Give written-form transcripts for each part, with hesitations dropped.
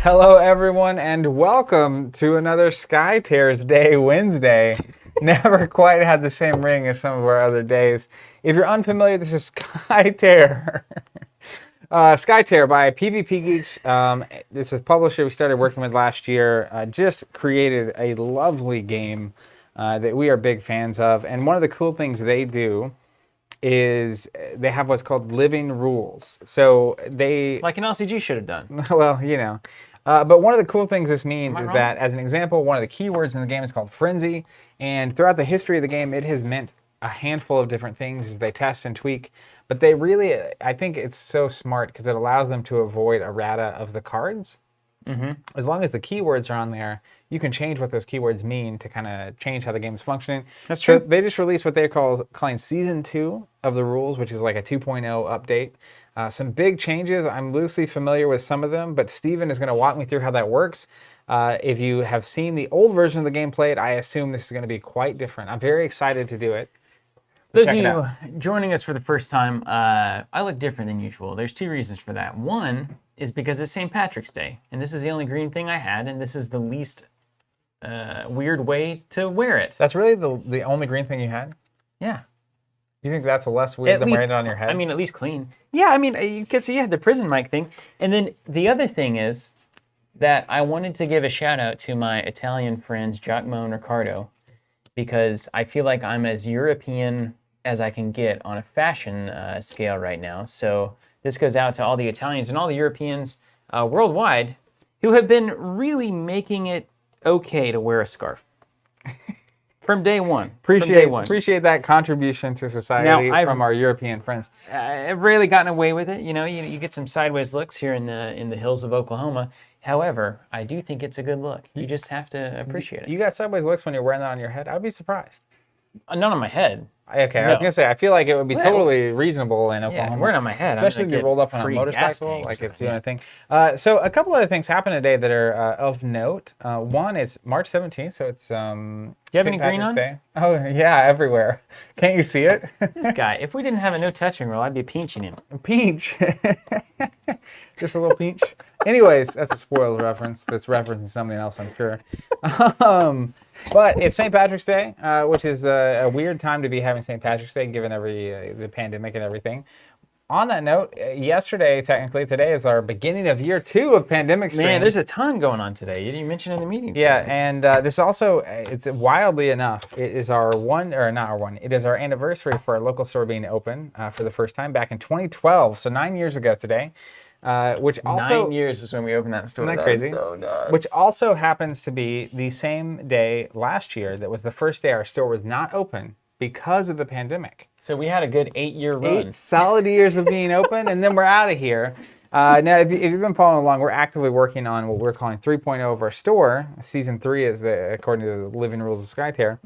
Hello, everyone, and welcome to another Skytear's Day Wednesday. Never quite had the same ring as some of our other days. If you're unfamiliar, this is Skytear. Skytear by PvP Geeks. This is a publisher we started working with last year. Just created a lovely game that we are big fans of. And one of the cool things they do is they have what's called living rules. So they... Like an LCG should have done. Well, you know. But one of the cool things this means is wrong? that, as an example, one of the keywords in the game is called frenzy. And throughout the history of the game, it has meant a handful of different things as they test and tweak. But they really, I think it's so smart because it allows them to avoid errata of the cards. Mm-hmm. As long as the keywords are on there, you can change what those keywords mean to kind of change how the game's functioning. That's true. So they just released what they're calling Season 2 of the rules, which is like a 2.0 update. Some big changes. I'm loosely familiar with some of them, but Steven is going to walk me through how that works. If you have seen the old version of the game played, I assume this is going to be quite different. I'm very excited to do it. Those of you joining us for the first time, I look different than usual. There's two reasons for that. One is because it's St. Patrick's Day, and this is the only green thing I had, and this is the least weird way to wear it. That's really the only green thing you had? Yeah. You think that's less weird than wearing it on your head? I mean, at least clean. Yeah, I mean, you can see you had the prison mic thing. And then the other thing is that I wanted to give a shout out to my Italian friends, Giacomo and Riccardo, because I feel like I'm as European as I can get on a fashion scale right now. So this goes out to all the Italians and all the Europeans worldwide who have been really making it okay to wear a scarf. From day one. Appreciate that contribution to society from our European friends. I've rarely gotten away with it. You know, you get some sideways looks here in the hills of Oklahoma. However, I do think it's a good look. You just have to appreciate it. You got sideways looks when you're wearing that on your head? I'd be surprised. Not on my head. Okay, no. I was going to say, I feel like it would be totally reasonable in Oklahoma. Yeah, wearing on my head. Especially if you rolled up on a motorcycle, like it's doing a thing. So a couple other things happened today that are of note. One is March 17th, so it's Do you have any green on? Day. Oh, yeah, everywhere. Can't you see it? This guy, if we didn't have a no touching rule, I'd be pinching him. Peach. Just a little peach. Anyways, that's a spoiled reference. That's referencing something else, I'm sure. But it's St. Patrick's Day, which is a weird time to be having St. Patrick's Day, given the pandemic and everything. On that note, yesterday, technically, today is our beginning of year 2 of pandemic streams. Man, there's a ton going on today. You didn't mention in the meeting today. Yeah, and this also, it's wildly enough, it is it is our anniversary for our local store being open for the first time back in 2012, so 9 years ago today. Which also 9 years is when we opened that store. Isn't that crazy? So nuts. Which also happens to be the same day last year that was the first day our store was not open because of the pandemic. So we had a good 8-year run. 8 solid years of being open, and then we're out of here. Now, if you've been following along, we're actively working on what we're calling 3.0 of our store. Season 3 is according to the living rules of Skytear,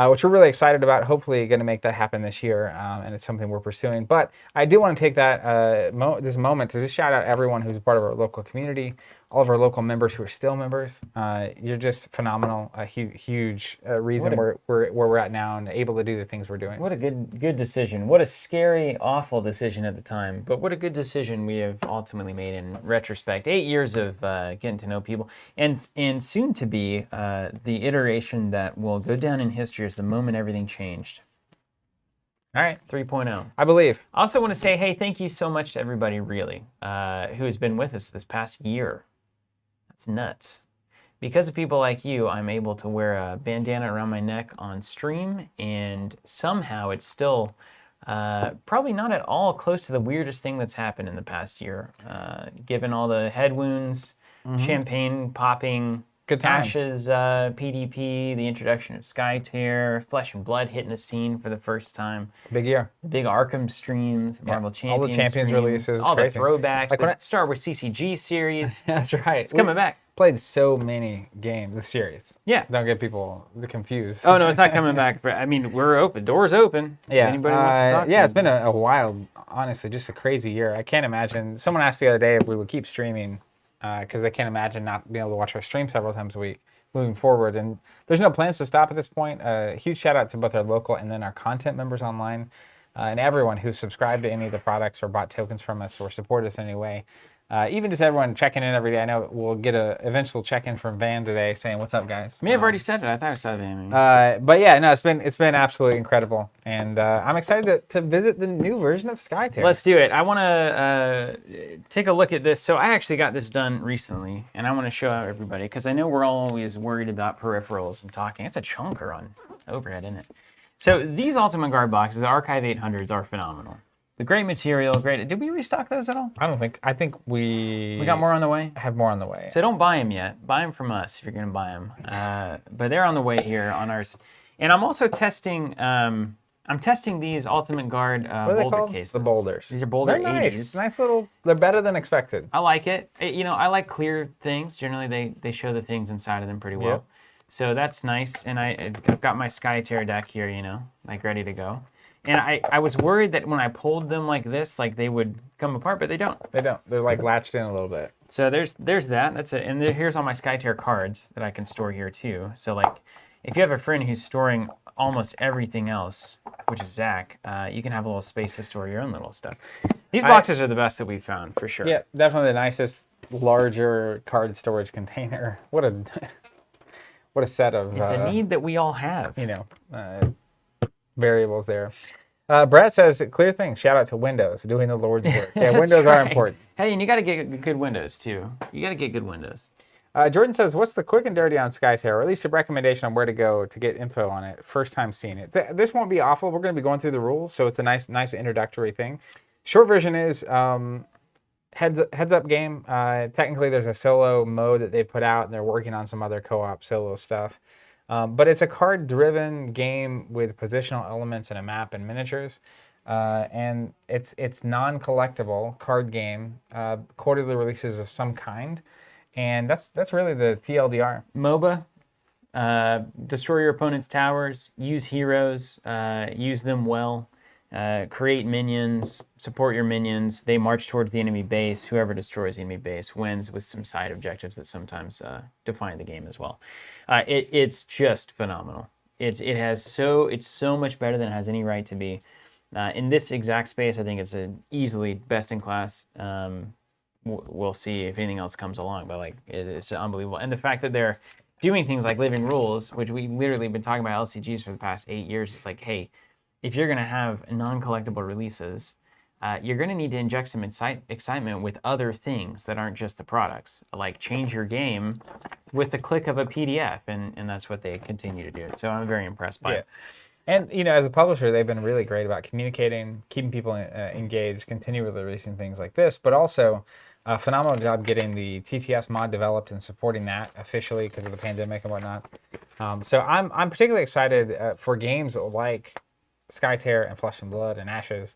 which we're really excited about. Hopefully going to make that happen this year, and it's something we're pursuing. But I do want to take that this moment to just shout out everyone who's a part of our local community, all of our local members who are still members. You're just phenomenal, a huge reason where we're at now and able to do the things we're doing. What a good decision. What a scary, awful decision at the time, but what a good decision we have ultimately made in retrospect. 8 years of getting to know people, and soon to be the iteration that will go down in history as the moment everything changed. All right. 3.0. I believe. I also want to say, hey, thank you so much to everybody, really, who has been with us this past year. That's nuts. Because of people like you, I'm able to wear a bandana around my neck on stream, and somehow it's still probably not at all close to the weirdest thing that's happened in the past year. Given all the head wounds, champagne popping, Ashes, PDP, the introduction of Skytear, Flesh and Blood hitting the scene for the first time. Big year. The big Arkham streams, Marvel Champions all the Champions streams, releases, all crazy. the throwbacks. Like the Star Wars CCG series. That's right. It's coming back. Played so many games, the series. Yeah. Don't get people confused. Oh, no, it's not coming back. But I mean, we're open. Doors open. Yeah. Anybody wants to talk to it's been a wild, honestly, just a crazy year. I can't imagine. Someone asked the other day if we would keep streaming because they can't imagine not being able to watch our stream several times a week moving forward. And there's no plans to stop at this point. Huge shout out to both our local and then our content members online and everyone who's subscribed to any of the products or bought tokens from us or supported us in any way. even just everyone checking in every day. I know we'll get a eventual check-in from Van today saying, "What's up, guys?" May have already said it. I thought I saw Van. But yeah, no, it's been absolutely incredible, and I'm excited to visit the new version of Skytear. Let's do it. I want to take a look at this. So I actually got this done recently, and I want to show everybody because I know we're always worried about peripherals and talking. It's a chunker on overhead, isn't it? So these Ultimate Guard boxes, the Archive 800s, are phenomenal. The great material, great. Did we restock those at all? I think we got more on the way? Have more on the way. So don't buy them yet. Buy them from us if you're going to buy them. But they're on the way here on ours. And I'm also testing, I'm testing these Ultimate Guard boulder cases. The boulders. These are boulder They're nice. 80s. Nice little, they're better than expected. I like it. I like clear things. Generally, they show the things inside of them pretty well. Yep. So that's nice. And I've got my Skytear deck here, like ready to go. And I was worried that when I pulled them like this, like they would come apart, but they don't. They don't. They're like latched in a little bit. So there's that. That's it. And here's all my Skytear cards that I can store here too. So like, if you have a friend who's storing almost everything else, which is Zach, you can have a little space to store your own little stuff. These boxes are the best that we've found for sure. Yeah, definitely the nicest, larger card storage container. What a set of. It's a need that we all have. Variables there. Brett says, clear thing. Shout out to Windows doing the Lord's work. Yeah, Windows are important. Hey, and you got to get good windows too. You got to get good windows. Jordan says, what's the quick and dirty on Skytear, or at least a recommendation on where to go to get info on it? First time seeing it. This won't be awful. We're going to be going through the rules, so it's a nice introductory thing. Short version is heads up game. Technically, there's a solo mode that they put out, and they're working on some other co-op solo stuff. But it's a card-driven game with positional elements and a map and miniatures. And it's non-collectible card game, quarterly releases of some kind. And that's really the TLDR. MOBA, destroy your opponent's towers, use heroes, use them well, create minions, support your minions. They march towards the enemy base. Whoever destroys the enemy base wins with some side objectives that sometimes define the game as well. It's just phenomenal. It's so much better than it has any right to be. In this exact space, I think it's easily best in class. We'll see if anything else comes along, but like it's unbelievable. And the fact that they're doing things like living rules, which we literally been talking about LCGs for the past 8 years, it's like, hey, if you're going to have non-collectible releases, you're going to need to inject some excitement with other things that aren't just the products. Like change your game with the click of a PDF, and that's what they continue to do. So I'm very impressed by it. And, as a publisher, they've been really great about communicating, keeping people engaged, continually releasing things like this, but also a phenomenal job getting the TTS mod developed and supporting that officially because of the pandemic and whatnot. So I'm particularly excited for games like Skytear and Flesh and Blood and Ashes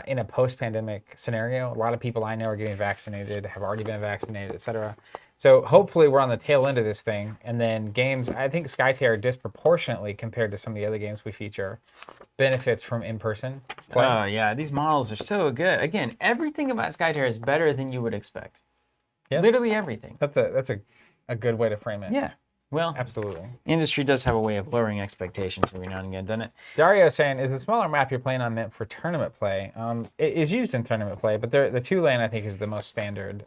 in a post-pandemic scenario. A lot of people I know are getting vaccinated, have already been vaccinated, etc. So hopefully we're on the tail end of this thing, and then games, I think Skytear disproportionately compared to some of the other games we feature, benefits from in-person play. Oh yeah, these models are so good. Again, everything about Skytear is better than you would expect. Yeah. Literally everything. That's a good way to frame it. Yeah. Well, absolutely. Industry does have a way of lowering expectations every now and again, doesn't it? Dario saying, is the smaller map you're playing on meant for tournament play? It is used in tournament play, but the 2-lane, I think, is the most standard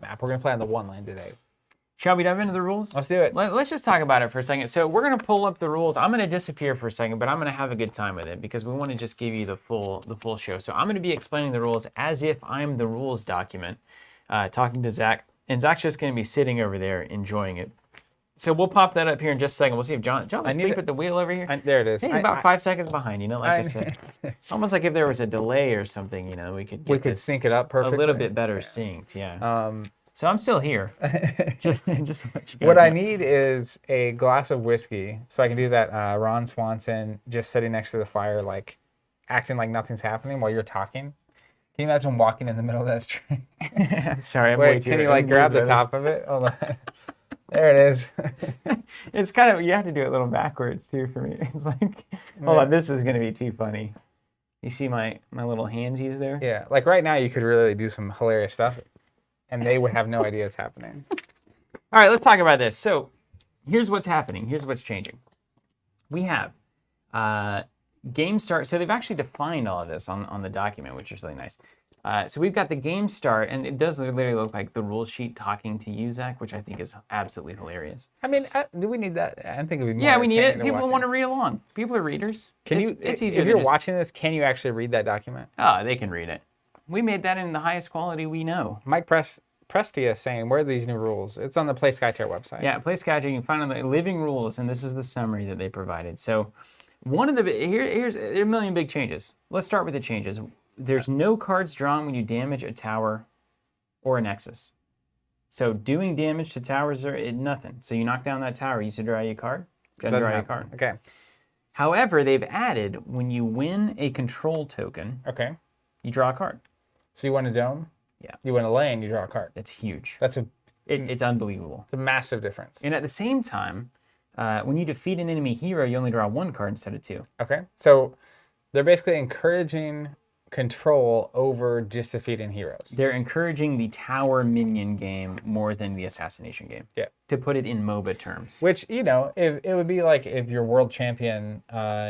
map. We're going to play on the 1-lane today. Shall we dive into the rules? Let's do it. Let's just talk about it for a second. So we're going to pull up the rules. I'm going to disappear for a second, but I'm going to have a good time with it because we want to just give you the full show. So I'm going to be explaining the rules as if I'm the rules document, talking to Zach. And Zach's just going to be sitting over there enjoying it. So we'll pop that up here in just a second. We'll see if John was asleep at the wheel over here. There it is. Hey, about 5 seconds behind, like I said. Almost like if there was a delay or something, we could sync it up perfectly. A little bit better synced, yeah. So I'm still here. just to let you guys what know. I need is a glass of whiskey so I can do that Ron Swanson just sitting next to the fire, like acting like nothing's happening while you're talking. Can you imagine walking in the middle of that string? I'm sorry, I'm Wait, way too. can you grab the top of it? Hold on. There it is. It's kind of, you have to do it a little backwards too for me. It's like, hold on, this is going to be too funny. You see my little handsies there? Yeah, like right now you could really do some hilarious stuff and they would have no idea it's happening. All right, let's talk about this. So here's what's happening. Here's what's changing. We have game start. So they've actually defined all of this on the document, which is really nice. So we've got the game start, and it does literally look like the rule sheet talking to you, Zach, which I think is absolutely hilarious. I mean, do we need that? I think it would be more Yeah, we need it. entertaining People want to it. read along. People are readers. Can It's easier if than you're just- watching this, can you actually read that document? Oh, they can read it. We made that in the highest quality we know. Mike Prestia is saying, where are these new rules? It's on the Play Skytear website. Yeah, play Skytear. You can find on the living rules, and this is the summary that they provided. So, one of the there are a million big changes. Let's start with the changes. There's no cards drawn when you damage a tower or a nexus. So, doing damage to towers are nothing. So you knock down that tower, you should draw you a card. Gotta Doesn't draw you a happen. card. Okay. However, they've added when you win a control token, Okay. you draw a card. So you win a dome? Yeah. You win a lane, you draw a card. That's huge. That's It's unbelievable. it's a massive difference. And at the same time, when you defeat an enemy hero, you only draw one card instead of two. Okay. So they're basically encouraging control over just defeating heroes. They're encouraging the tower minion game more than the assassination game. Yeah. To put it in MOBA terms. Which, if it would be like if your world champion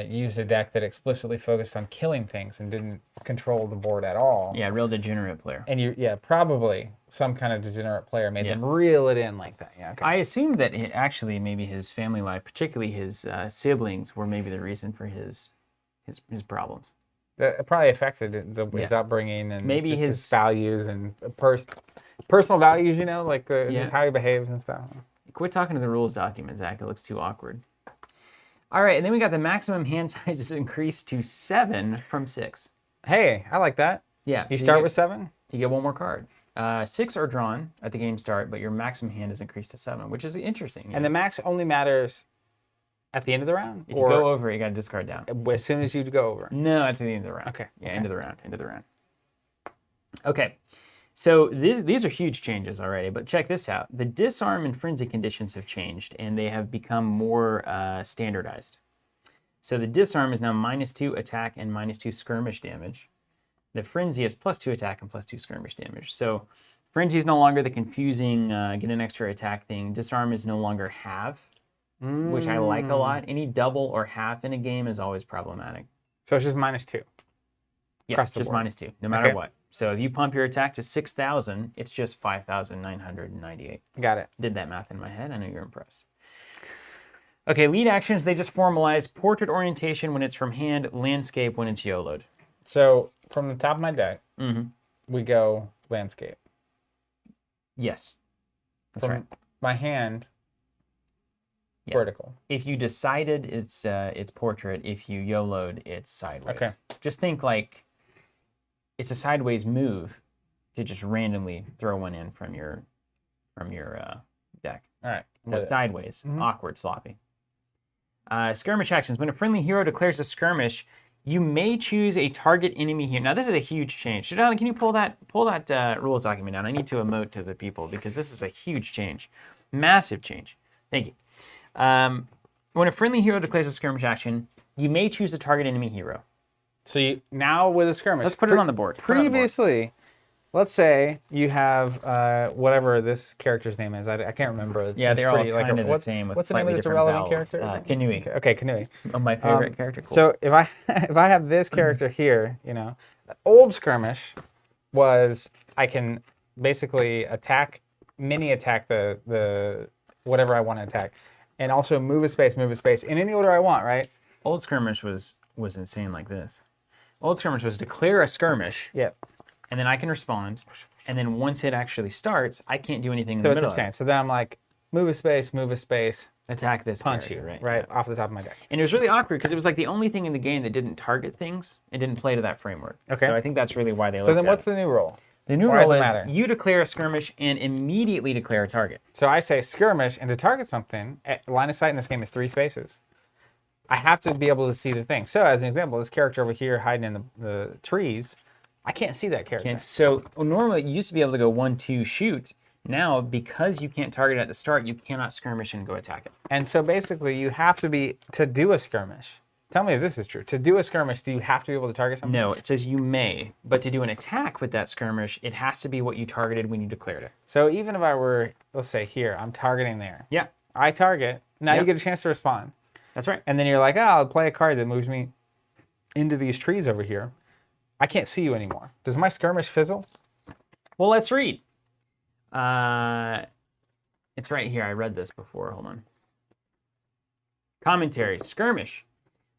used a deck that explicitly focused on killing things and didn't control the board at all. Yeah, real degenerate player. And probably some kind of degenerate player made Yeah. them reel it in like that. Yeah. Okay. I assume that actually maybe his family life, particularly his siblings, were maybe the reason for his problems. That probably affected his Yeah. upbringing and Maybe just his values and personal values, like Yeah. just how he behaves and stuff. Quit talking to the rules document, Zach. It looks too awkward. All right, and then we got the maximum hand size is increased to 7 from 6. Hey, I like that. Yeah. You so start get- with 7? You get one more card. 6 are drawn at the game start, but your maximum hand is increased to 7, which is interesting. And the max only matters at the end of the round? if you go over, you got to discard down. As soon as you go over? No, it's at the end of the round. Okay, Yeah, okay. end of the round. End of the round. Okay. So these are huge changes already, but check this out. The disarm and frenzy conditions have changed, and they have become more standardized. So the disarm is now -2 attack and -2 skirmish damage. The frenzy is +2 attack and +2 skirmish damage. So frenzy is no longer the confusing get an extra attack thing. Disarm is no longer half, which I like a lot. Any double or half in a game is always problematic. So it's just -2. Yes, Across the just board. -2, no matter Okay. what. So if you pump your attack to 6,000, it's just 5,998. Got it. Did that math in my head. I know you're impressed. Okay, lead actions, they just formalize portrait orientation when it's from hand, landscape when it's YOLO'd. So from the top of my deck, Mm-hmm. we go landscape. Yes, that's From right. my hand, Yeah. vertical. If you decided it's portrait, if you YOLO'd, it's sideways. Okay. Just think like it's a sideways move to just randomly throw one in from your deck. All right. So with it. sideways, Mhm. awkward, sloppy. Skirmish actions. When a friendly hero declares a skirmish, you may choose a target enemy here. Now this is a huge change. Shadali, can you pull that rules document down? I need to emote to the people because this is a huge change, massive change. Thank you. When a friendly hero declares a skirmish action, you may choose a target enemy hero. So now with a skirmish. Let's put it on the board. Put it on the board. Previously, let's say you have whatever this character's name is. I can't remember. It's Yeah, they're all pretty, kind of the what's- same with What's the name slightly of this different irrelevant vowels. character? Kanui. Okay, Kanui. Oh, my favorite character. Cool. So if I have this character here, old skirmish was I can basically mini attack the whatever I want to attack, and also move a space in any order I want, right? Old skirmish was insane like this. Old skirmish was declare a skirmish, Yep. and then I can respond, and then once it actually starts, I can't do anything in So the it's middle a of it. chance. So then I'm like, move a space, Attack this punch you, character, right Yeah. off the top of my deck. And it was really awkward because it was like the only thing in the game that didn't target things. It didn't play to that framework. Okay. So I think that's really why they So looked then at what's it. the new rule? The new why does rule it is matter? you declare a skirmish and immediately declare a target. So I say skirmish, and to target something, line of sight in this game is 3 spaces. I have to be able to see the thing. So as an example, this character over here hiding in the trees, I can't see that character. So normally you used to be able to go 1, 2, shoot. Now, because you can't target at the start, you cannot skirmish and go attack it. And so basically you have to do a skirmish. Tell me if this is true. To do a skirmish, do you have to be able to target something? No, it says you may, but to do an attack with that skirmish, it has to be what you targeted when you declared it. So even if I were, let's say here, I'm targeting there. Yeah, I target. Now Yep. you get a chance to respond. that's right. And then you're like, oh, I'll play a card that moves me into these trees over here. I can't see you anymore. Does my skirmish fizzle? Well, let's read. It's right here. I read this before. Hold on. Commentary. Skirmish.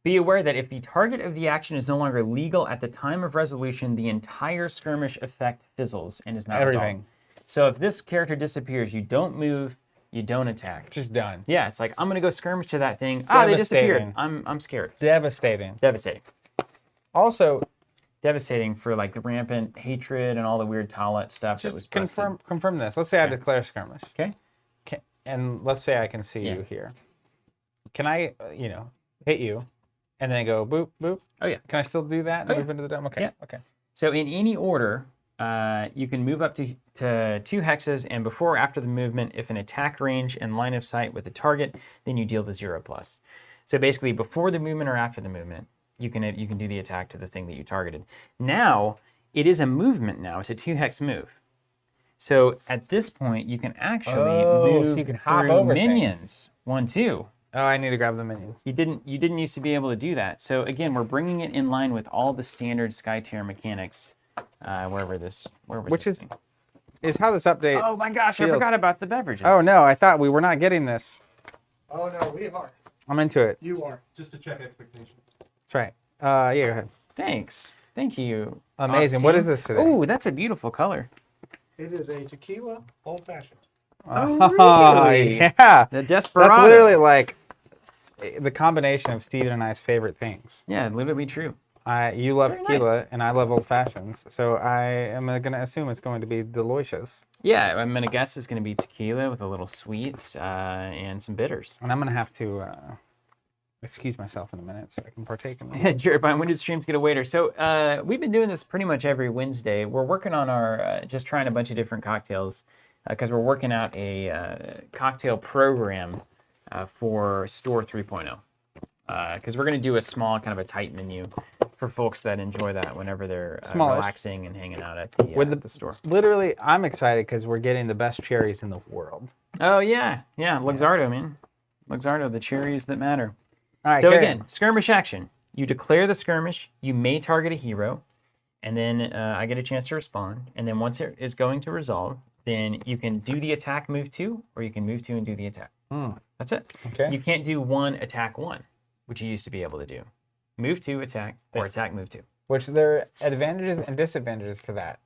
Be aware that if the target of the action is no longer legal at the time of resolution, the entire skirmish effect fizzles and is not Everything. resolved. So if this character disappears, you don't move, you don't attack. Just done. Yeah, it's like, I'm going to go skirmish to that thing. Ah, they disappeared. Devastating. I'm scared. Devastating. Devastating. Also, Devastating for like the rampant hatred and all the weird Talat stuff that was just busted. confirm this. Let's say I declare skirmish. Okay. And let's say I can see you here. Can I, hit you and then go boop, boop? Oh, yeah. Can I still do that and Oh, yeah. move into the dome? Okay. Yeah. Okay. So in any order, you can move up to 2 hexes, and before or after the movement, if an attack range and line of sight with the target, then you deal the 0+. So basically, before the movement or after the movement, you can do the attack to the thing that you targeted. Now, it is a movement now. It's a 2-hex move. So at this point, you can actually move so you can hop through over minions. 1, 2. Oh, I need to grab the minions. You didn't used to be able to do that. So again, we're bringing it in line with all the standard Skytear mechanics. Which is how this update. Oh my gosh, I feels. forgot about the beverages. Oh no, I thought we were not getting this. Oh no, we are. I'm into it. You are. Just to check expectations. That's right. Yeah, go ahead. Thanks. Thank you. Amazing. What is this today? Oh, that's a beautiful color. It is a tequila old fashioned. Oh, really? Yeah. The Desperado. That's literally like the combination of Steven and I's favorite things. Yeah, literally true. You love Very tequila nice. and I love old fashions, so I am going to assume it's going to be delicious. Yeah, I'm gonna guess it's gonna be tequila with a little sweets and some bitters. And I'm going to have to excuse myself in a minute so I can partake in this. Jared, when did streams get a waiter? So we've been doing this pretty much every Wednesday. We're working on our just trying a bunch of different cocktails because we're working out a cocktail program for Store 3.0. Because we're going to do a small, kind of a tight menu for folks that enjoy that whenever they're Smallish. relaxing and hanging out at the store. Literally, I'm excited because we're getting the best cherries in the world. Oh, yeah. Yeah, Luxardo, man. Luxardo, the cherries that matter. All right, So carry again, skirmish action. You declare the skirmish. You may target a hero. And then I get a chance to respond. And then once it is going to resolve, then you can do the attack, move 2, or you can move 2 and do the attack. That's it. Okay. You can't do 1, attack 1, which you used to be able to do. Move 2, attack, or attack, move 2. Which there are advantages and disadvantages to that.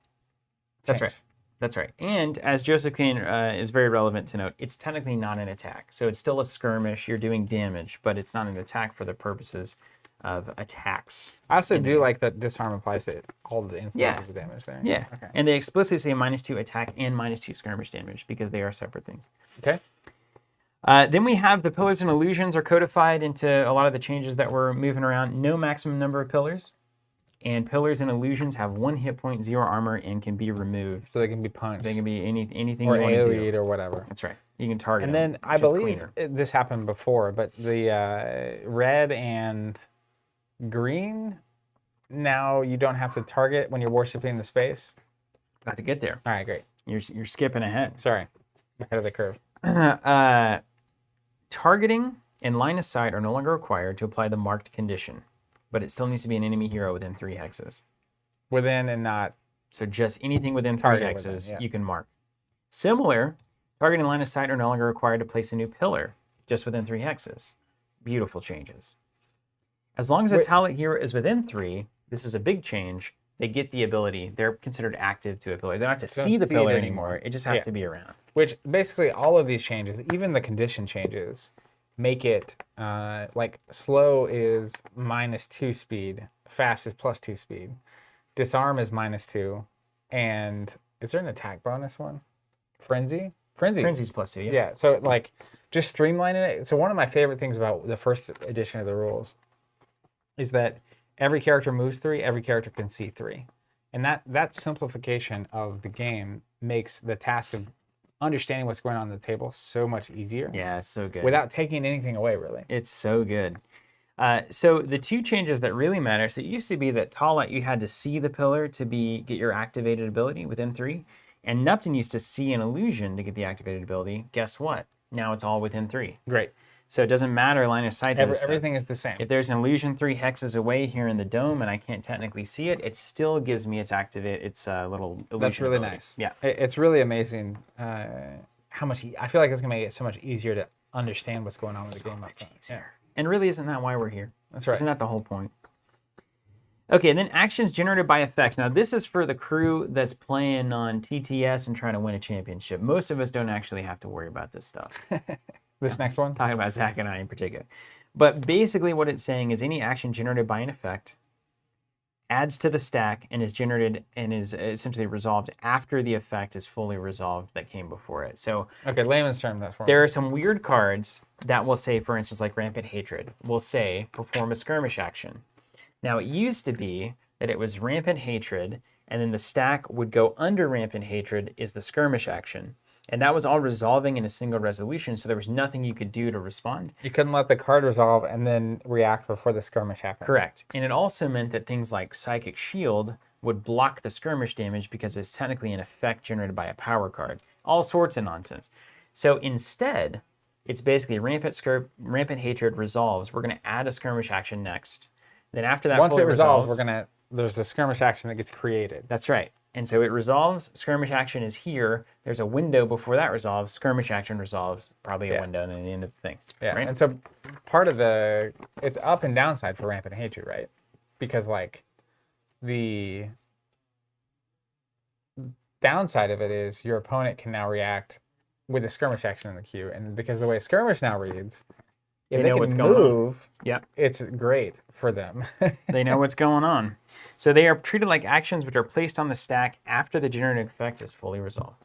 That's change. right. That's right. And as Joseph Kane is very relevant to note, it's technically not an attack. So it's still a skirmish. You're doing damage, but it's not an attack for the purposes of attacks. I also do like that disarm applies to all of the instances of damage there. Yeah. Okay. And they explicitly say -2 attack and -2 skirmish damage because they are separate things. Okay. Then we have the pillars and illusions are codified into a lot of the changes that we're moving around. No maximum number of pillars. And pillars and illusions have 1 hit point, 0 armor, and can be removed. So they can be punched. They can be anything or you want to AoE'd do. or whatever. That's right. You can target And them, then I which is believe cleaner. this happened before, but the red and green, now you don't have to target when you're worshiping the space. About to get there. All right, great. You're skipping ahead. Sorry. Ahead of the curve. Targeting and line of sight are no longer required to apply the marked condition, but it still needs to be an enemy hero within 3 hexes. Within and not. So just anything within 3 Target hexes within, yeah. you can mark. Similar, targeting and line of sight are no longer required to place a new pillar, just within 3 hexes. Beautiful changes. As long as a Talat hero is within 3, this is a big change. They get the ability. They're considered active to a pillar. They don't have to see the see it pillar anymore. anymore. It just has Yeah. to be around. Which basically all of these changes, even the condition changes, make it like slow is -2 speed, fast is +2 speed, disarm is -2, and is there an attack bonus one? Frenzy? Frenzy's +2, yeah. Yeah, so like just streamlining it. So one of my favorite things about the first edition of the rules is that every character moves 3, every character can see 3. And that simplification of the game makes the task of understanding what's going on the table so much easier Yeah, it's so good. without taking anything away, really. It's so good. So the 2 changes that really matter, so it used to be that Talat, you had to see the pillar to get your activated ability within 3, and Nupton used to see an illusion to get the activated ability. Guess what? Now it's all within 3. Great. So it doesn't matter line of sight to this stuff. Everything is the same. If there's an illusion 3 hexes away here in the dome and I can't technically see it, it still gives me its little illusion. That's really ability. nice. Yeah. It's really amazing how much. I feel like it's gonna make it so much easier to understand what's going on with the game. Yeah. And really, isn't that why we're here? That's right. Isn't that the whole point? Okay, and then actions generated by effects. Now, this is for the crew that's playing on TTS and trying to win a championship. Most of us don't actually have to worry about this stuff. This next one. Talking about Zach and I in particular. But basically what it's saying is any action generated by an effect adds to the stack and is generated and is essentially resolved after the effect is fully resolved that came before it. So Okay, layman's term. That's for me. there are some weird cards that will say, for instance, like Rampant Hatred, will say perform a skirmish action. Now, it used to be that it was Rampant Hatred, and then the stack would go under Rampant Hatred is the skirmish action. And that was all resolving in a single resolution, so there was nothing you could do to respond. You couldn't let the card resolve and then react before the skirmish happened. Correct. And it also meant that things like Psychic Shield would block the skirmish damage because it's technically an effect generated by a power card. All sorts of nonsense. So instead, it's basically Rampant Hatred resolves. We're going to add a skirmish action next. Then after that, Once it fully resolves, there's a skirmish action that gets created. That's right. And so it resolves, skirmish action is here. There's a window before that resolves, skirmish action resolves, probably a window, and then the end of the thing. Yeah, right? and so part of it's up and downside for Rampant Hatred, right? Because like the downside of it is your opponent can now react with a skirmish action in the queue, and because the way skirmish now reads, if they know can what's going on. move, Yep. it's great for them. They know what's going on. So they are treated like actions which are placed on the stack after the generated effect is fully resolved.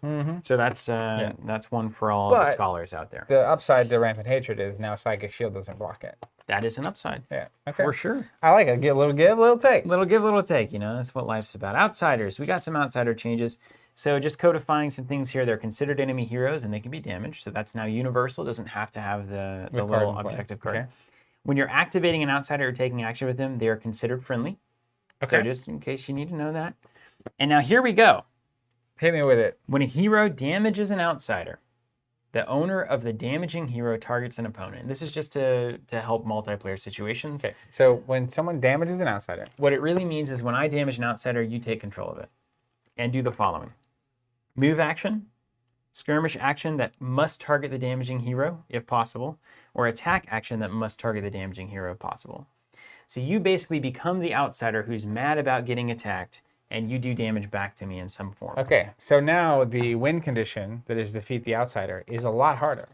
So that's one for all the But scholars out there. The upside to Rampant Hatred is now Psychic Shield doesn't block it. That is an upside. Yeah, okay. For sure. I like it. Give, little take. Little give, little take, that's what life's about. Outsiders, we got some outsider changes. So just codifying some things here. They're considered enemy heroes and they can be damaged. So that's now universal. Doesn't have to have the little objective card. Okay. When you're activating an outsider or taking action with them, they are considered friendly. Okay. So just in case you need to know that. And now here we go. Hit me with it. When a hero damages an outsider, the owner of the damaging hero targets an opponent. This is just to help multiplayer situations. Okay. So when someone damages an outsider, What it really means is when I damage an outsider, you take control of it. And do the following. Move action, skirmish action that must target the damaging hero, if possible, or attack action that must target the damaging hero, if possible. So you basically become the outsider who's mad about getting attacked, and you do damage back to me in some form. okay. So now the win condition that is defeat the outsider is a lot harder.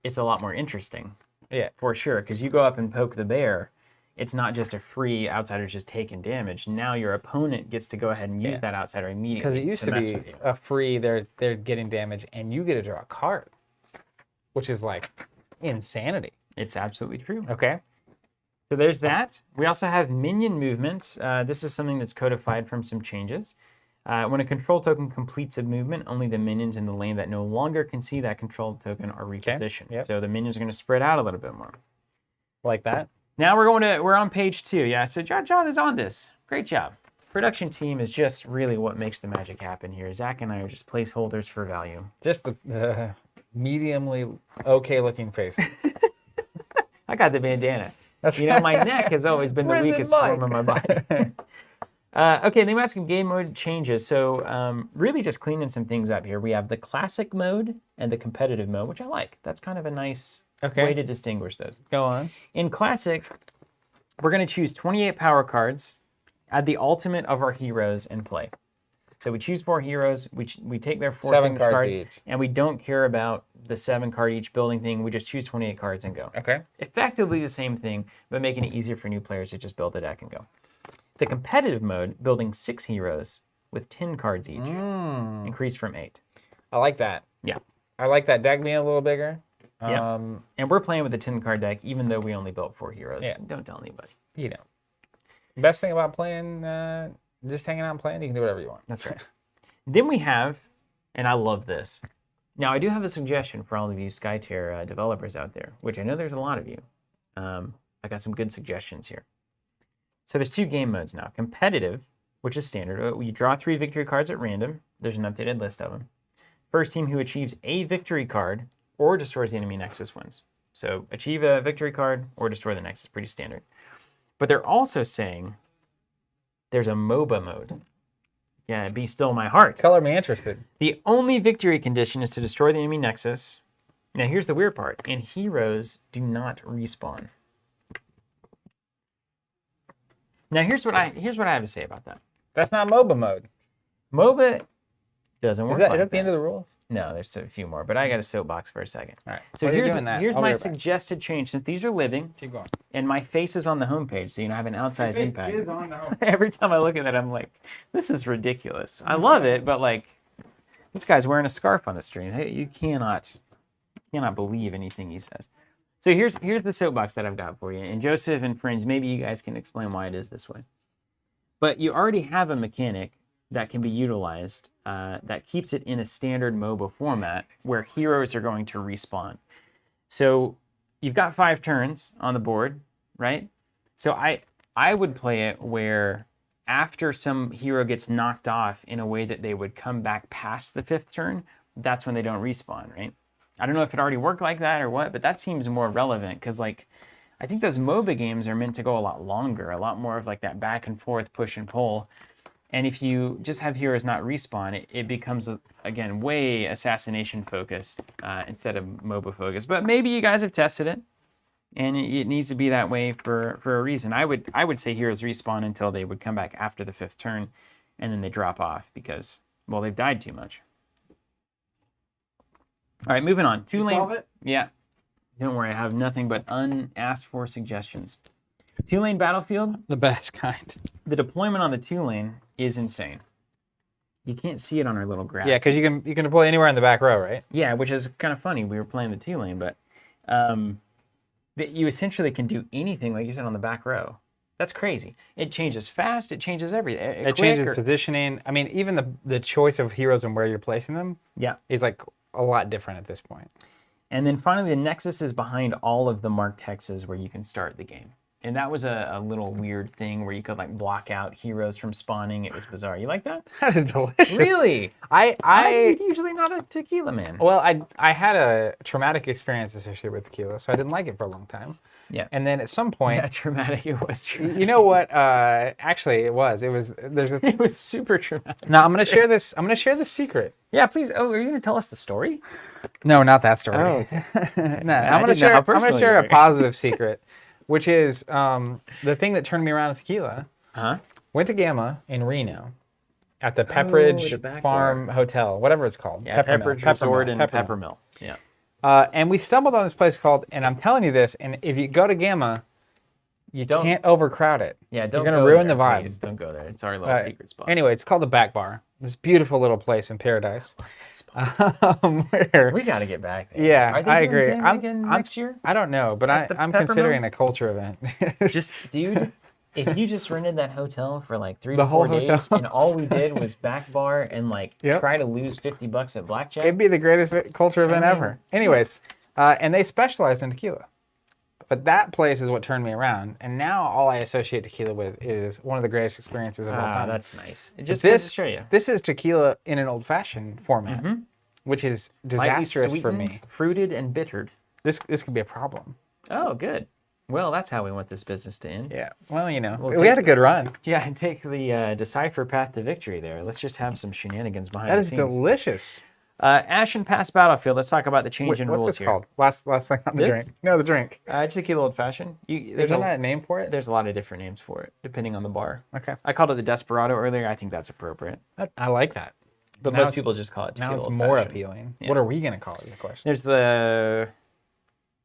It's a lot more interesting, Yeah. for sure, because you go up and poke the bear. It's not just a free outsider just taking damage. Now your opponent gets to go ahead and use that outsider immediately. Because it used to mess be with you. a free, they're getting damage, and you get to draw a card, which is like insanity. It's absolutely true. Okay. So there's that. We also have minion movements. This is something that's codified from some changes. When a control token completes a movement, only the minions in the lane that no longer can see that control token are repositioned. Yep. So the minions are going to spread out a little bit more. Like that. Now we're on page 2. Yeah, so John is on this. Great job. Production team is just really what makes the magic happen here. Zach and I are just placeholders for value. Just the mediumly okay looking face. I got the bandana. That's My neck has always been the Where's the weakest form mic? of my body. Okay, then we have some game mode changes. So really just cleaning some things up here. We have the classic mode and the competitive mode, which I like. That's kind of a nice way to distinguish those. Go on. In classic, we're going to choose 28 power cards, add the ultimate of our heroes, and play. So we choose 4 heroes, we take their 4 7 signature cards cards, each. and we don't care about the 7 card each building thing. We just choose 28 cards and go. Okay. Effectively the same thing, but making it easier for new players to just build a deck and go. The competitive mode, building 6 heroes with 10 cards each, increase from 8. I like that. Yeah. I like that deck being a little bigger. Yeah. And we're playing with a 10 card deck, even though we only built 4 heroes. Yeah. Don't tell anybody. Best thing about playing, just hanging out and playing, you can do whatever you want. That's right. Then we have, and I love this. Now, I do have a suggestion for all of you Skytear developers out there, which I know there's a lot of you. I got some good suggestions here. So there's 2 game modes now. Competitive, which is standard. You draw 3 victory cards at random. There's an updated list of them. First team who achieves a victory card or destroys the enemy nexus wins. So achieve a victory card or destroy the Nexus, pretty standard. But they're also saying there's a MOBA mode. Yeah, be still my heart. Color me interested. The only victory condition is to destroy the enemy Nexus. Now here's the weird part, and heroes do not respawn. Now here's what I have to say about that. That's not MOBA mode. MOBA doesn't work Is that like at the end of the rules? No, there's a few more, but I got a soapbox for a second. All right. So While you're here's, doing that, here's I'll be my right back. suggested change. Since these are living, Keep going. and my face is on the homepage, so you know I have an outsized impact. It is on the home. Every time I look at that, I'm like, this is ridiculous. I love it, but like, this guy's wearing a scarf on the stream. Hey, you cannot believe anything he says. So here's the soapbox that I've got for you. And Joseph and friends, maybe you guys can explain why it is this way. But you already have a mechanic that can be utilized that keeps it in a standard MOBA format where heroes are going to respawn. So you've got 5 turns on the board, right? So I would play it where after some hero gets knocked off in a way that they would come back past the 5th turn, that's when they don't respawn, right? I don't know if it already worked like that or what, but that seems more relevant because like I think those MOBA games are meant to go a lot longer, a lot more of like that back and forth push and pull. And if you just have heroes not respawn, it becomes, again, way assassination focused instead of MOBA focused. But maybe you guys have tested it, and it needs to be that way for a reason. I would say heroes respawn until they would come back after the 5th turn, and then they drop off because, well, they've died too much. All right, moving on. You solve it? Yeah. Don't worry, I have nothing but unasked for suggestions. 2-lane battlefield. The best kind. The deployment on the 2-lane is insane. You can't see it on our little graph. Yeah, because you can deploy anywhere in the back row, right? Yeah, which is kind of funny. We were playing the 2-lane, but you essentially can do anything, like you said, on the back row. That's crazy. It changes fast. It changes everything. It changes positioning. I mean, even the choice of heroes and where you're placing them is like a lot different at this point. And then finally, the Nexus is behind all of the marked hexes where you can start the game. And that was a little weird thing where you could like block out heroes from spawning. It was bizarre. You like that? That is delicious. Really? I'm usually not a tequila man. Well, I had a traumatic experience associated with tequila, so I didn't like it for a long time. Yeah. And then at some point, Yeah, traumatic. It was traumatic. you know what? Actually, it was. There's a. It was super traumatic. Now I'm gonna share this. I'm gonna share this secret. Yeah, please. Oh, are you gonna tell us the story? No, not that story. Oh, okay. No, I I'm gonna didn't know how share. I'm personal gonna you share were. a positive secret, which is the thing that turned me around to tequila. Huh? Went to Gamma in Reno, at the Pepperidge the back Farm Hotel, whatever it's called. Yeah, Pepperidge Resort in Peppermill. Peppermill. Yeah. And we stumbled on this place called, and I'm telling you this, and if you go to Gamma, you can't overcrowd it. Yeah, don't You're gonna go ruin there, the vibe. please. Don't go there. It's our little secret spot. Anyway, it's called the Back Bar. This beautiful little place in paradise. Where, We got to get back there. yeah, Are they I doing agree. Game again next year? I don't know, but At the I'm Peppermill? considering a culture event. Just, dude, if you just rented that hotel for like 3 The to 4 whole days hotel. and all we did was back bar and like Yep. try to lose $50 at blackjack. It'd be the greatest culture event mean, ever. Anyways, and they specialize in tequila. But that place is what turned me around, and now all I associate tequila with is one of the greatest experiences of all time. That's nice. It just This- goes to show you. This is tequila in an old-fashioned format, which is Lightly disastrous for me. sweetened, fruited, and bittered. This could be a problem. Oh, good. Well, that's how we want this business to end. Yeah. Well, you know, We'll we take had a good run. Yeah, and take the Decipher path to victory there. Let's just have some shenanigans behind That the is scenes. delicious. Ashen Pass Battlefield. Let's talk about the change in What's rules this here. called? Last thing on the This? drink. No, the drink. Tequila Old Fashioned. There's not a name for it? There's a lot of different names for it, depending on the bar. Okay. I called it the Desperado earlier. I think that's appropriate. I like that. But Now most it's- people just call it tequila Now it's Old more Fashioned. appealing. Yeah. What are we going to call it, is the question. There's the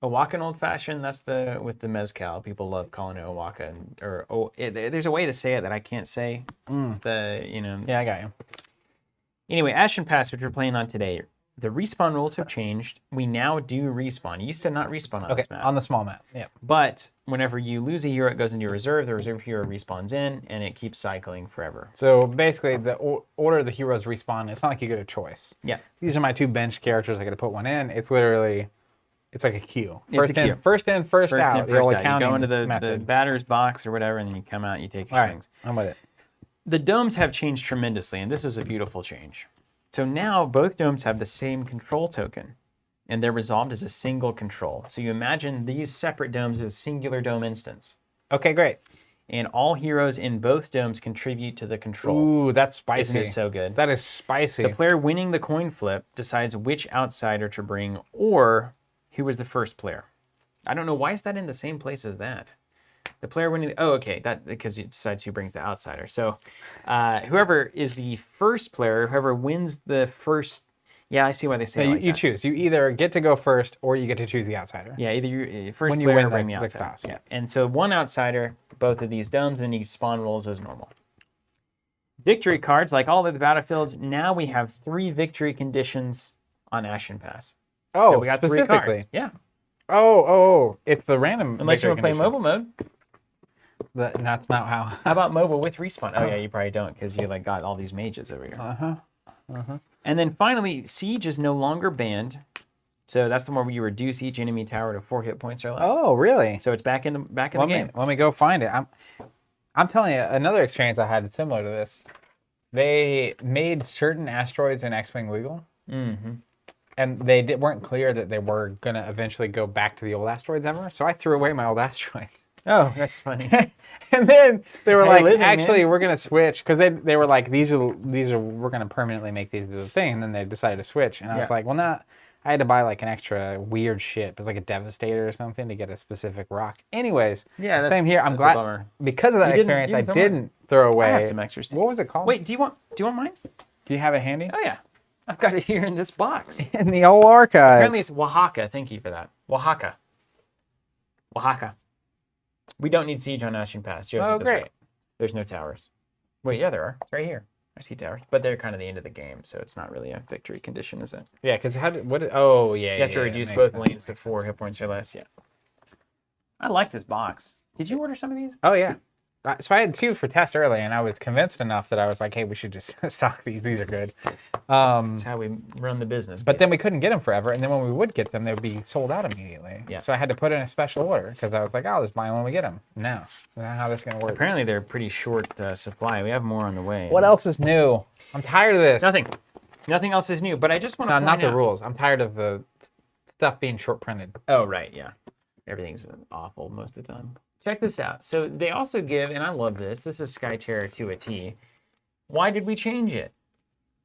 Oaxacan Old Fashioned. That's the with the mezcal. People love calling it Oaxacan. There's a way to say it that I can't say. It's the, Yeah, I got you. Anyway, Ashen Pass, which we're playing on today, the respawn rules have changed. We now do respawn. You used to not respawn on Okay, this map. on the small map. Yeah. But whenever you lose a hero, it goes into your reserve. The reserve hero respawns in, and it keeps cycling forever. So basically, the order the heroes respawn, it's not like you get a choice. Yeah. These are my 2 bench characters. I got to put one in. It's literally, it's like a queue. It's a queue. First in, first out. in, The first old out. You accounting go into the method. batter's box or whatever, and then you come out, you take your All right, swings. I'm with it. The domes have changed tremendously, and this is a beautiful change. So now both domes have the same control token. and they're resolved as a single control. So you imagine these separate domes as a singular dome instance. Okay, great. And all heroes in both domes contribute to the control. Ooh, that's spicy. Isn't it so good? That is spicy. The player winning the coin flip decides which outsider to bring or who was the first player. I don't know, why is that in the same place as that? The player winning, oh, okay, that because it decides who brings the outsider. So whoever is the first player, whoever wins the first, yeah, I see why they say So it like you that. choose. You either get to go first or you get to choose the outsider. Yeah, either you first When you player win or bring the the outsider. class, yeah. And so one outsider, both of these domes, and then you spawn rolls as normal. Victory cards, like all of the battlefields, now we have 3 victory conditions on Ashen Pass. Oh, So we got 3 specifically. cards. Yeah. Oh, it's the random. Unless you victory want to play conditions. mobile mode. That's not how. How about mobile with respawn? Oh yeah, you probably don't because you like got all these mages over here. And then finally, siege is no longer banned. So that's the one where you reduce each enemy tower to 4 hit points or less. Oh, really? So it's back in the game. Let me go find it. I'm telling you, another experience I had similar to this. They made certain asteroids in X-Wing legal. Mm-hmm. And they weren't clear that they were going to eventually go back to the old asteroids ever. So I threw away my old asteroids. Oh, that's funny. And then they were Hey, like, living, actually, man. we're going to switch. Because they were like, we're going to permanently make these the thing. And then they decided to switch. And I was Yeah. like, well, no. I had to buy like an extra weird shit. It was like a Devastator or something to get a specific rock. Anyways, Yeah, same here. I'm that's a glad bummer. because of that You didn't- experience, you I didn't throw didn't throw away. I have some extras. Too. What was it called? Wait, do you want mine? Do you have it handy? Oh yeah, I've got it here in this box. In the old archive. Apparently it's Oaxaca. Thank you for that. Oaxaca. We don't need siege on Ashen Pass. Joseph Oh, is great. right. There's no towers. Wait, yeah, there are. It's right here. I see towers, but they're kind of the end of the game, so it's not really a victory condition, is it? Yeah, because oh, yeah. You have to yeah, reduce makes both sense. lanes to 4 hit points or less. Yeah. I like this box. Did you order some of these? Oh, yeah. So I had 2 for test early, and I was convinced enough that I was like, hey, we should just stock these. These are good. That's how we run the business. But then we couldn't get them forever, and then when we would get them, they would be sold out immediately. Yeah. So I had to put in a special order because I was like, I'll just buy them when we get them. No. That's not how this is going to work. apparently they're pretty short supply. We have more on the way. What else is new? I'm tired of this. Nothing. Nothing else is new. But I just want to No, not the rules. I'm tired of the stuff being short printed. Oh, right, yeah. Everything's awful most of the time. Check this out. So they also give, and I love this, this is Skytear to a T. Why did we change it?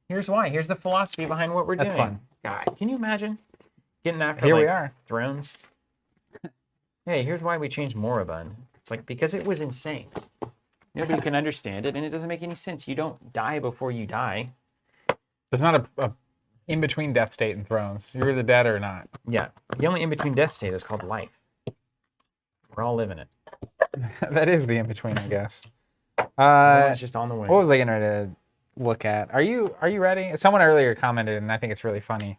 Here's why. Here's the philosophy behind what we're That's doing. fun. God, can you imagine getting after Here like, we are. Thrones? Hey, here's why we changed Moribund. It's like, because it was insane. Nobody can understand it, and it doesn't make any sense. You don't die before you die. There's not a in-between death state in Thrones. You're either dead or not. Yeah. The only in-between death state is called life. We're all living it. That is the in-between, I guess. It's just on the way. What was I going to look at? Are you ready? Someone earlier commented, and I think it's really funny,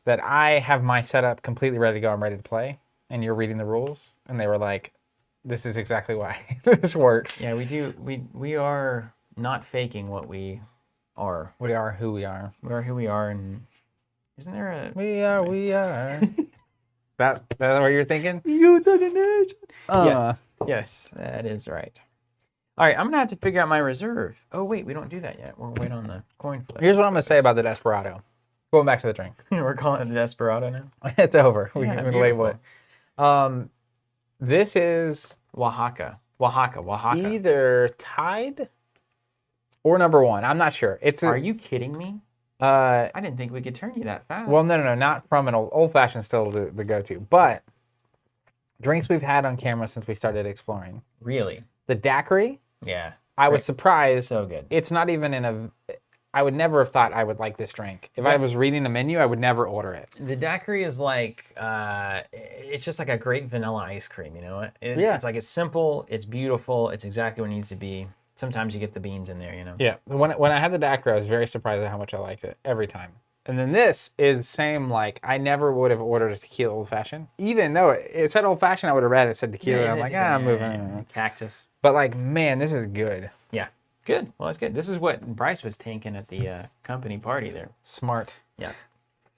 that I have my setup completely ready to go. I'm ready to play, and you're reading the rules, and they were like, "This is exactly why this works." Yeah, we do. We are not faking what we are. We are who we are. We are who we are, and isn't there a? We are. That's what you're thinking? You to the nation. Yeah. Yes, that is right. All right, I'm gonna have to figure out my reserve. Oh wait, we don't do that yet. We're waiting on the coin flip. Here's what I'm going to say about the Desperado. Going back to the drink. We're calling it the Desperado now. It's over. We Yeah, can label it. This is Oaxaca. either tied or number 1. I'm not sure. Are you kidding me? I I didn't think we could turn you that fast. well, no, not from an old fashioned. Still the go-to, but drinks we've had on camera since we started exploring. Really? The daiquiri. Yeah. I was surprised. So good. It's not even in a. I would never have thought I would like this drink. If I was reading the menu, I would never order it. The daiquiri is like, it's just like a great vanilla ice cream, you know? Yeah. It's like, it's simple, it's beautiful, it's exactly what it needs to be. Sometimes you get the beans in there, you know? Yeah. When I had the daiquiri, I was very surprised at how much I liked it every time. And then this is the same, like, I never would have ordered a tequila old fashioned. Even though it said old fashioned, I would have read it said tequila. I'm like, I'm moving. Cactus. But, like, man, this is good. Yeah. Good. Well, that's good. This is what Bryce was tanking at the company party there. Smart. Yeah.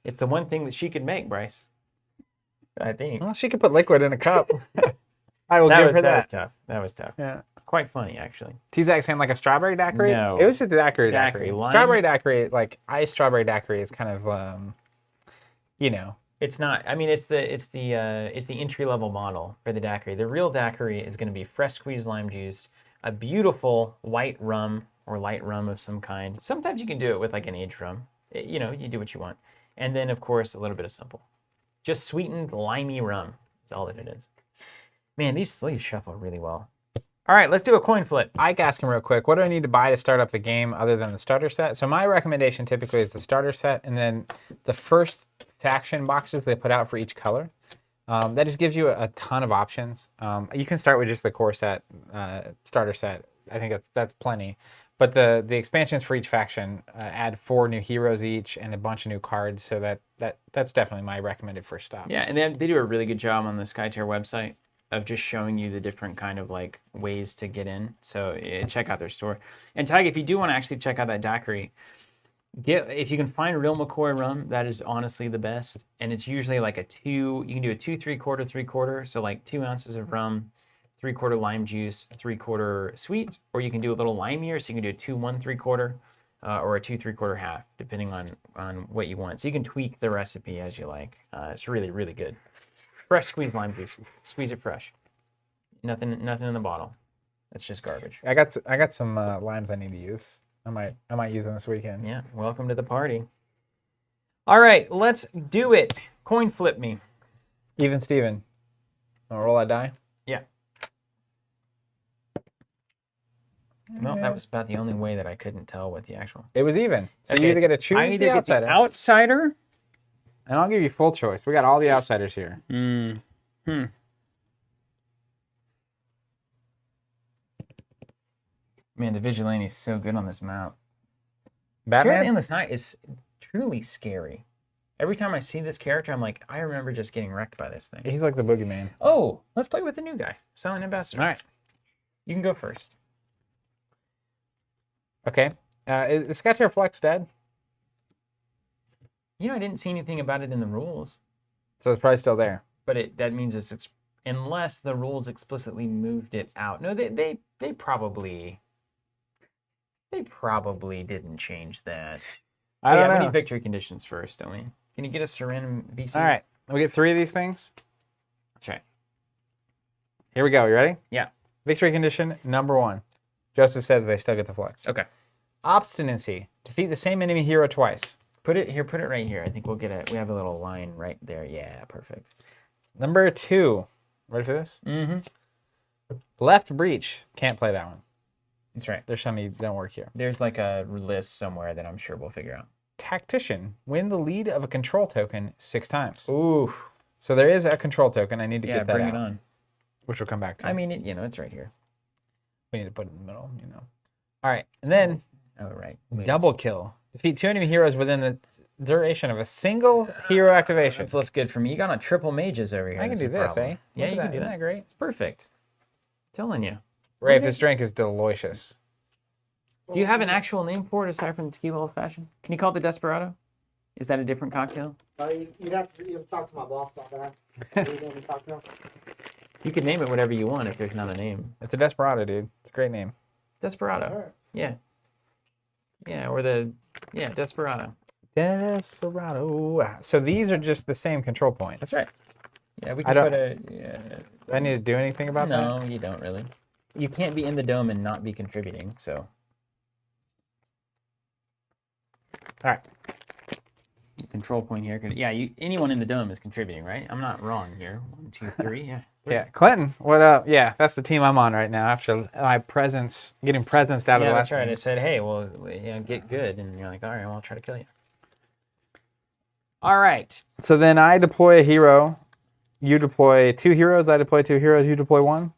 It's the one thing that she could make, Bryce. I think. Well, she could put liquid in a cup. I will give her that that. was tough. That was tough. Yeah. Quite funny, actually. T-Zack saying like a strawberry daiquiri? No. It was just a daiquiri. Daiquiri. Lime? Strawberry daiquiri, like iced strawberry daiquiri is kind of, you know, It's not. I mean, it's the entry level model for the daiquiri. The real daiquiri is going to be fresh squeezed lime juice, a beautiful white rum or light rum of some kind. Sometimes you can do it with like an aged rum. You know, you do what you want, and then of course a little bit of simple, just sweetened limey rum. That's all that it is. Man, these sleeves shuffle really well. All right, let's do a coin flip. Ike asking real quick, what do I need to buy to start up the game other than the starter set? So my recommendation typically is the starter set and then the first faction boxes they put out for each color. That just gives you a ton of options. You can start with just the core set, starter set. I think that's plenty. But the expansions for each faction add 4 new heroes each and a bunch of new cards. So that's definitely my recommended first stop. Yeah, and they do a really good job on the Skytear website of just showing you the different kind of like ways to get in. So check out their store. And Tig, if you do want to actually check out that daiquiri, if you can find real McCoy rum, that is honestly the best. And it's usually like you can do a 2 3/4 3/4. So like 2 ounces of rum, 3/4 lime juice, 3/4 sweet, or you can do a little limier. So you can do a 2 1 3/4 or a 2 3/4 half, depending on what you want. So you can tweak the recipe as you like. It's really, really good. Fresh squeezed lime juice. Squeeze it fresh. Nothing in the bottle. That's just garbage. I got some limes I need to use. I might use them this weekend. Yeah, welcome to the party. All right, let's do it. Coin flip me. Even Steven. Wanna roll that die? Yeah. Well, that was about the only way that I couldn't tell what the actual. It was even. So Okay, you either get to choose I either the get outsider. the outsider. And I'll give you full choice. We got all the outsiders here. Man, the vigilante is so good on this map. Sheriff of the Batman? Endless Night is truly scary. Every time I see this character, I'm like, I remember just getting wrecked by this thing. He's like the boogeyman. Oh, let's play with the new guy, Silent Ambassador. All right. You can go first. Okay. Is Skytear Flex dead? You know, I didn't see anything about it in the rules, So it's probably still there. but that means it's unless the rules explicitly moved it out. No, they probably didn't change that. I don't We know. need victory conditions first, don't we? Can you get us to random VCs? All right. We get 3 of these things. That's right. Here we go. You ready? Yeah. Victory condition number 1. Joseph says they still get the flex. Okay. Obstinacy. Defeat the same enemy hero twice. Put it right here. I think we have a little line right there. Yeah, perfect. Number 2. Ready for this? Mm-hmm. Left breach. Can't play that one. That's right. There's some that don't work here. There's like a list somewhere that I'm sure we'll figure out. Tactician. Win the lead of a control token 6 times. Ooh. So there is a control token. I need to Yeah, get that bring out, it on. which we'll come back to. I mean, it's right here. we need to put it in the middle, All right. And then Oh, right. double kill. Defeat 2 enemy heroes within the duration of a single hero activation. That's looks good for me. You got on triple mages over here. I can That's do a this, problem. eh? Yeah, Look you at can do Isn't that. that great? It's perfect. Telling you. Rafe, this drink is delicious. Do you have an actual name for it aside from the tequila old fashioned? Can you call it the Desperado? Is that a different cocktail? You'd have to talk to my boss about that. You know what I'm talking about? You can name it whatever you want if there's not a name. It's a Desperado, dude. It's a great name. Desperado. All right. Yeah. Yeah, Desperado. Desperado. So these are just the same control points. That's right. Yeah, we I can don't- put a. Yeah. Do I need to do anything about that? No, you don't really. You can't be in the dome and not be contributing. So. All right. Control point here. Yeah, anyone in the dome is contributing, right? I'm not wrong here. 1, 2, 3. Yeah. Yeah, Clinton, what up? Yeah, that's the team I'm on right now after my getting presenced out of Yeah, the that's last right. game. I said, hey, well, get good, and you're like, all right, well, I'll try to kill you. All right. So then I deploy a hero. You deploy 2 heroes. I deploy 2 heroes. You deploy 1.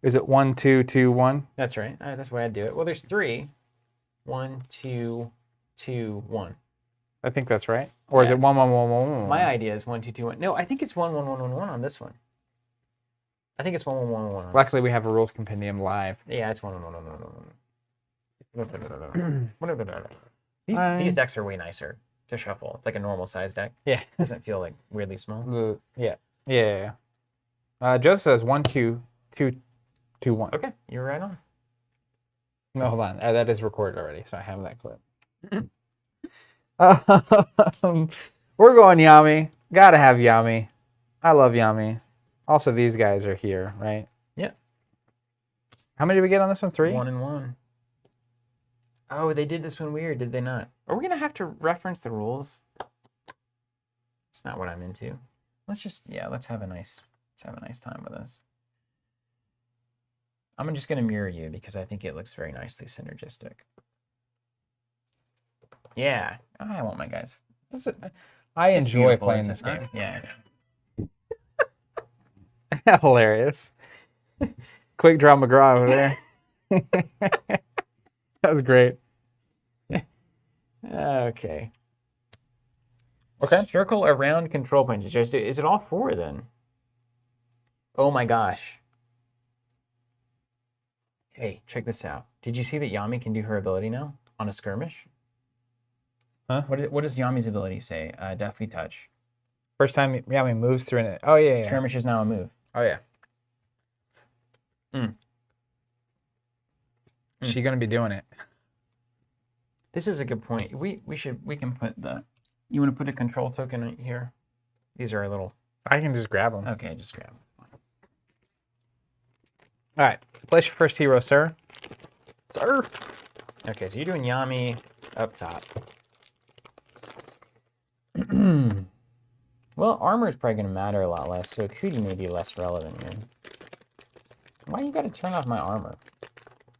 Is it 1, 2, 2, 1? That's right. That's the way I'd do it. Well, there's 3. 1, 2, 2, 1. I think that's right. Or is Yeah. it 1, 1, 1, 1, 1? My idea is 1, 2, 2, 1. No, I think it's 1, 1, 1, 1, 1 on this one. I think it's 1, 1, 1, 1, 1. Luckily, we have a rules compendium live. Yeah, it's 1, 1, 1, 1, 1, 1. These decks are way nicer to shuffle. It's like a normal size deck. Yeah. Doesn't feel like weirdly small. Yeah. Joseph says 1, 2, 2, 2, 1. Okay, you're right on. No, hold on. That is recorded already, so I have that clip. We're going Yami. Gotta have Yami. I love Yami. Also, these guys are here, right? Yeah. How many did we get on this one? 3? 1 and 1. Oh, they did this one weird, did they not? Are we gonna have to reference the rules? It's not what I'm into. Let's have a nice time with this. I'm just gonna mirror you because I think it looks very nicely synergistic. Yeah, I want my guys. I It's enjoy beautiful, playing isn't this game. it? Yeah. Hilarious. Quick draw McGraw over there. That was great. Okay. Okay. Circle around control points. Is it all 4 then? Oh my gosh. Hey, check this out. Did you see that Yami can do her ability now on a skirmish? Huh? What does Yami's ability say? Deathly touch. First time Yami moves through it. Oh, yeah. Skirmish is now a move. Oh, yeah. Mm. She's going to be doing it. This is a good point. We can put the. You want to put a control token right here? These are our little. I can just grab them. Okay, just grab them. All right. Place your first hero, sir. Sir. Okay, so you're doing Yami up top. Well, armor is probably going to matter a lot less, so Kuti may be less relevant here. Why you got to turn off my armor?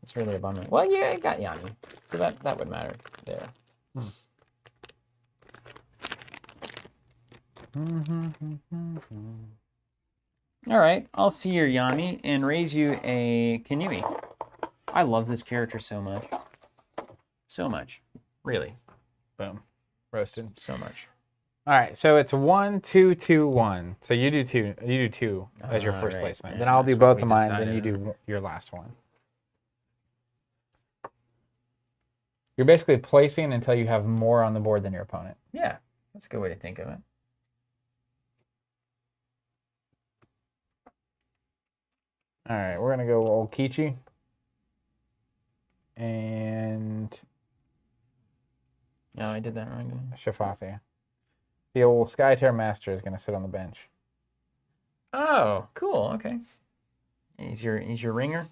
It's really a bummer. Well, yeah, I got Yami, so that would matter there. All right, I'll see your Yami and raise you a Kinui. I love this character so much. So much. Really. Boom. Roasted. So much. All right, so it's 1, 2, 2, 1. So you do 2. You do 2 as your first right. placement. Yeah, Then I'll do that's what both we of mine. Then you decided. do your last one. You're basically placing until you have more on the board than your opponent. Yeah, that's a good way to think of it. All right, we're gonna go old Kichi and No, I did that wrong. didn't Shafathi. The old Skytear Master is gonna sit on the bench. I? Oh, cool. Okay. He's your ringer.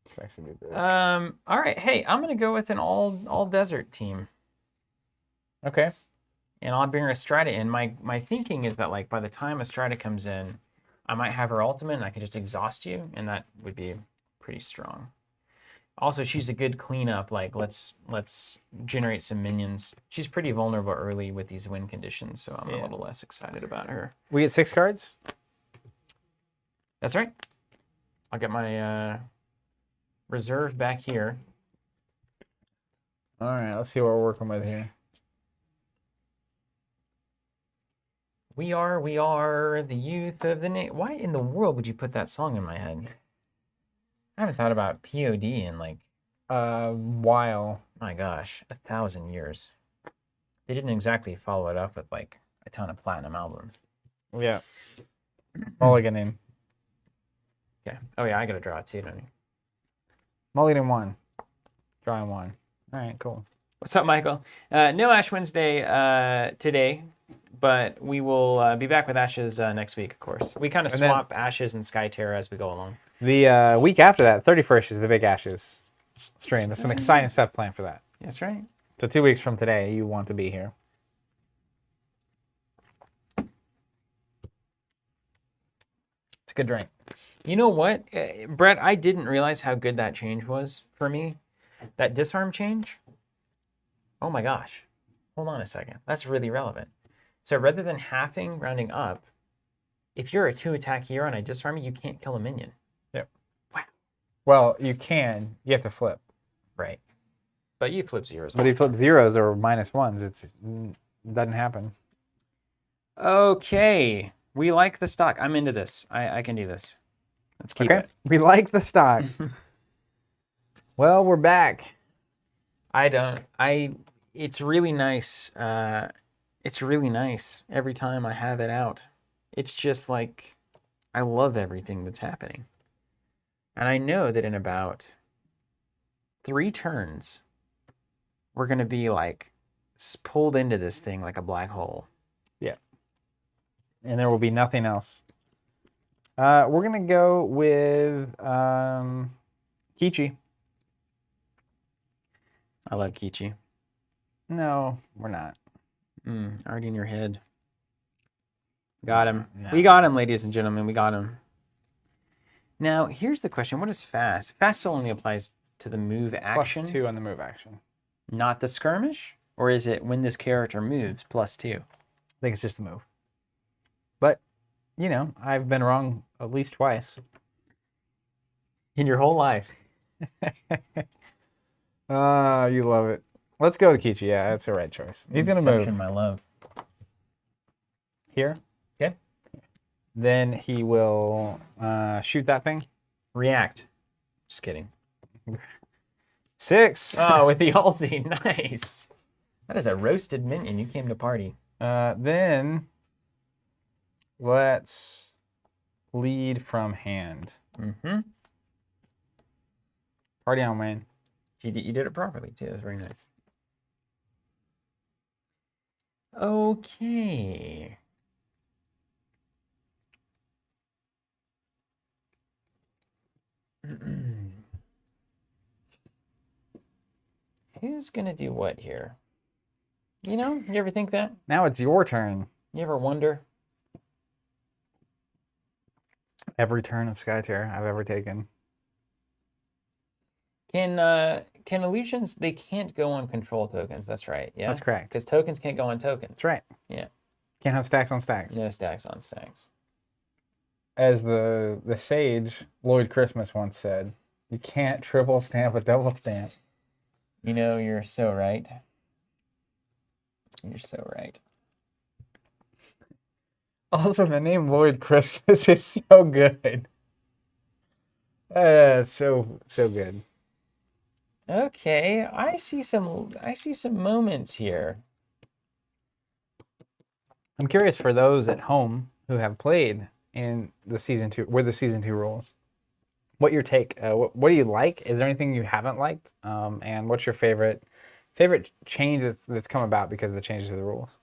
Let's actually do this. All right. Hey, I'm gonna go with an all desert team, Okay. and I'll bring Estrada in. My thinking is that like by the time Estrada comes in, I might have her ultimate, and I can just exhaust you, and that would be pretty strong. Also, she's a good cleanup. Like let's generate some minions. She's pretty vulnerable early with these win conditions, so I'm a little less excited about her. We get 6 cards. That's right. I'll get my reserve back here. All right, let's see what we're working with here. We are the youth of the nation. Why in the world would you put that song in my head? I haven't thought about POD in like, While. my gosh, 1,000 years. They didn't exactly follow it up with like a ton of platinum albums. Yeah. Mulliganing. Okay. Oh yeah, I gotta draw it too, don't you? Mulligan 1. Drawing 1. All right, cool. What's up, Michael? No Ash Wednesday today, but we will be back with Ashes next week, of course. We kind of And then- swap Ashes and Skytear as we go along. The week after that, 31st, is the Big Ashes stream. There's some exciting stuff planned for that. That's right. So 2 weeks from today, you want to be here. It's a good drink. You know what, Brett? I didn't realize how good that change was for me. That disarm change. Oh my gosh. Hold on a second. That's really relevant. So rather than halving, rounding up, if you're a 2-attack hero and I disarm you, you can't kill a minion. Yep. Wow. Well, you can. You have to flip. Right. But you flip zeros. But if you flip zeros or -1s, it doesn't happen. Okay. We like the stock. I'm into this. I can do this. Let's keep it. We like the stock. Well, we're back. It's really nice. It's really nice every time I have it out. It's just like, I love everything that's happening. And I know that in about 3 turns, we're going to be like pulled into this thing like a black hole. Yeah. and there will be nothing else. We're gonna go with Kichi. I love Kichi. No, we're not. Already in your head. Got him. No. We got him, ladies and gentlemen. We got him. Now, here's the question. What is fast? Fast only applies to the move action, +2 on the move action. not the skirmish? Or is it when this character moves, +2? I think it's just the move. But, you know, I've been wrong at least twice. In your whole life. You love it. Let's go with Kichi. Yeah, that's the right choice. He's going to move Inception, my love. here. Okay. Then he will shoot that thing. React. Just kidding. 6. Oh, with the ulti. Nice. That is a roasted minion. You came to party. Then let's lead from hand. Mm-hmm. Party on, Wayne. You did it properly, too. That's very nice. Okay. Who's going to do what here? You know, you ever think that? Now it's your turn. You ever wonder? Every turn of Skytear I've ever taken. Can illusions, they can't go on control tokens. That's right. Yeah. That's correct. Because tokens can't go on tokens. That's right. Yeah. Can't have stacks on stacks. No stacks on stacks. As the sage Lloyd Christmas once said, you can't triple stamp a double stamp. You know, you're so right. You're so right. Also, the name Lloyd Christmas is so good. So good. Okay, I see some moments here. I'm curious for those at home who have played in the season 2, with the season 2 rules. What your take? What do you like? Is there anything you haven't liked? And what's your favorite change that's come about because of the changes to the rules?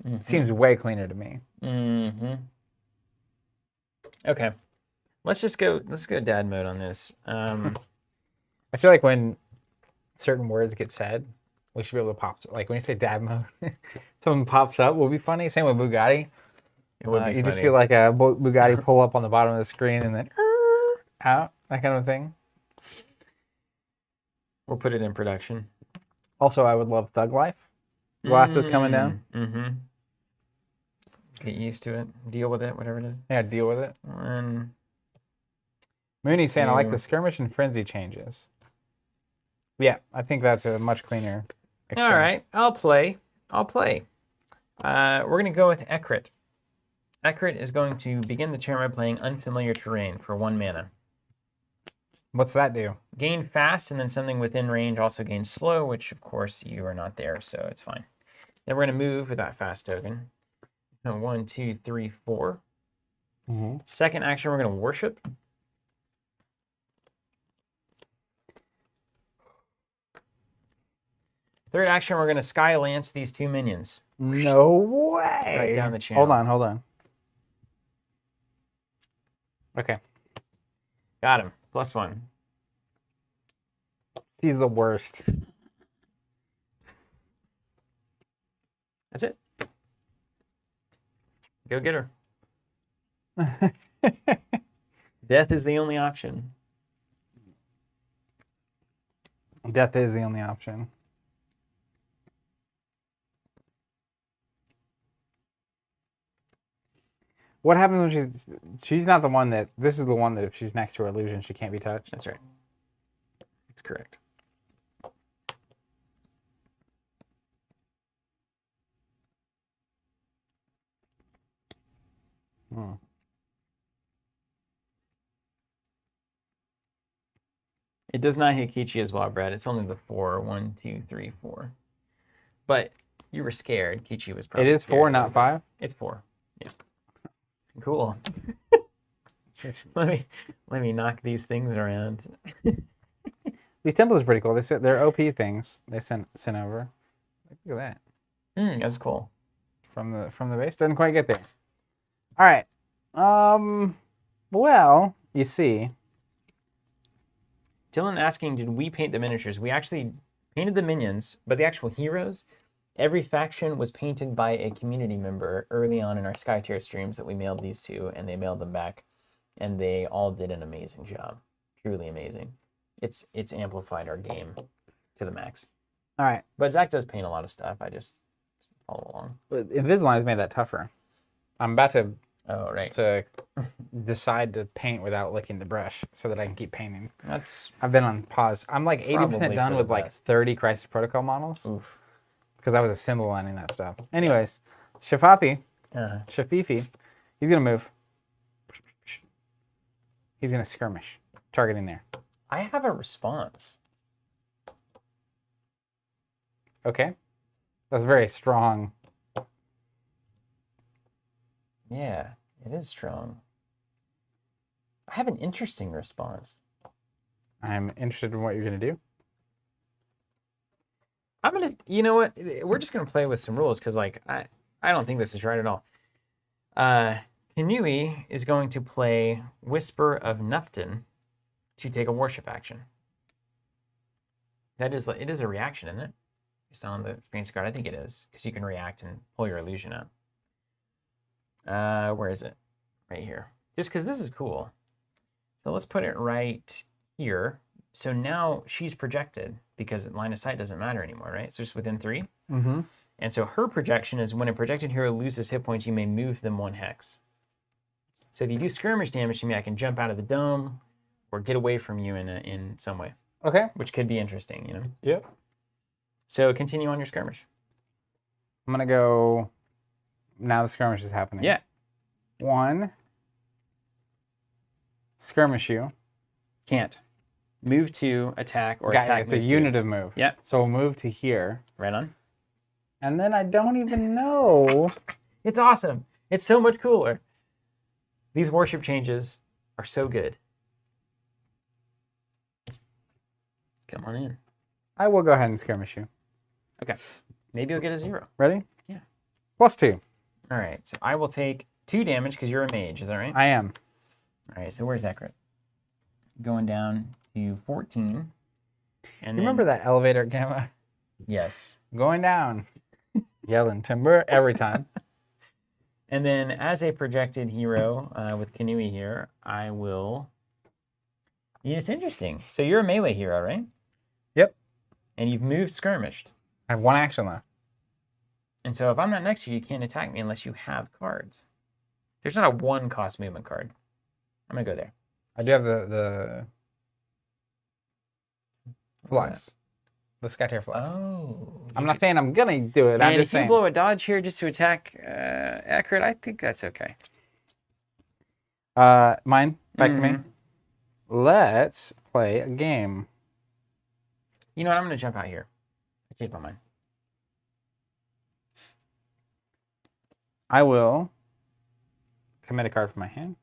Mm-hmm. It seems way cleaner to me. Mm-hmm. Okay, let's go dad mode on this. I feel like when certain words get said, we should be able to pop. Like when you say dad mode, something pops up will be funny. Same with Bugatti. It would be you just funny. see like a Bugatti pull up on the bottom of the screen and then out, that kind of thing. We'll put it in production. Also, I would love Thug Life. Glasses coming down. Mm-hmm. Get used to it. Deal with it, whatever it is. Yeah, deal with it. And Mooney's saying, I like Yeah. the skirmish and frenzy changes. Yeah, I think that's a much cleaner exchange. all right, I'll play. We're gonna go with Ekrit. Ekrit is going to begin the turn by playing Unfamiliar Terrain for 1 mana. What's that do? Gain fast, and then something within range also gains slow, which of course you are not there, so it's fine. Then we're gonna move with that fast token. 1, 2, 3, 4. Mm-hmm. Second action, we're gonna worship. Third action, we're gonna Skylance these 2 minions. No way. Right down the channel. Hold on. Okay. Got him. +1. She's the worst. That's it. Go get her. Death is the only option. Death is the only option. What happens when she's not the one that, this is the one that if she's next to her illusion, she can't be touched? That's right. That's correct. It does not hit Kichi as well, Brad. It's only the 4. 1, 2, 3, 4. But you were scared. Kichi was It probably is 4, scared. not 5? It's 4. Yeah. Cool. Let me knock these things around. These templates are pretty cool. They're OP things they sent over. Look at that. That's cool. from the base. Doesn't quite get there. All right. Well, you see, Dylan asking, did we paint the miniatures? We actually painted the minions, but the actual heroes, every faction was painted by a community member early on in our Skytear streams that we mailed these to, and they mailed them back, and they all did an amazing job. Truly amazing. It's amplified our game to the max. all right. But Zach does paint a lot of stuff. I just follow along. But Invisalign's made that tougher. I'm about to Oh, right. decide to paint without licking the brush so that I can keep painting. That's I've been on pause. I'm like 80% Probably done for the with like best. 30 Crisis Protocol models oof. because I was a symbol lining that stuff. Anyways, Shafathi, Shafifi, he's going to move. He's going to skirmish, targeting there. I have a response. Okay. That's very strong. Yeah, it is strong. I have an interesting response. I'm interested in what you're going to do. I'm gonna, you know what? We're just gonna play with some rules because, like, I don't think this is right at all. Kinui is going to play Whisper of Nupton to take a worship action. That is, it is a reaction, isn't it? Just on the fancy card, I think it is because you can react and pull your illusion out. Where is it? Right here. Just because this is cool. So let's put it right here. So now she's projected because line of sight doesn't matter anymore, right? So just within 3. Mm-hmm. And so her projection is when a projected hero loses hit points, you may move them 1 hex. So if you do skirmish damage to me, I can jump out of the dome or get away from you in some way, Okay. which could be interesting, you know? Yep. So continue on your skirmish. I'm going to go. Now the skirmish is happening. Yeah. 1. Skirmish you. Can't. Move to attack or Got it. attack. It's a move to. unitive move. Yeah. So we'll move to here. Right on. And then I don't even know. It's awesome. It's so much cooler. These worship changes are so good. Come on in. I will go ahead and skirmish you. Okay. Maybe you'll get a 0. Ready? Yeah. +2. All right. So I will take 2 damage because you're a mage. Is that right? I am. All right. So where's that crit? Going down to 14. And You remember that elevator at Gamma? Yes. Going down. Yelling timber every time. And then as a projected hero with Kinui here, I will... Yeah, it's interesting. So you're a melee hero, right? Yep. And you've moved skirmished. I have 1 action left. And so if I'm not next to you, you can't attack me unless you have cards. There's not a 1 cost movement card. I'm going to go there. I do have the flux. The Skytear flux. Oh. I'm not saying I'm going to do it. I'm And just if you saying. blow a dodge here just to attack accurate, I think that's okay. Mine. Back to me. Mhm. Let's play a game. You know what? I'm going to jump out here. I changed my mind. I will commit a card from my hand.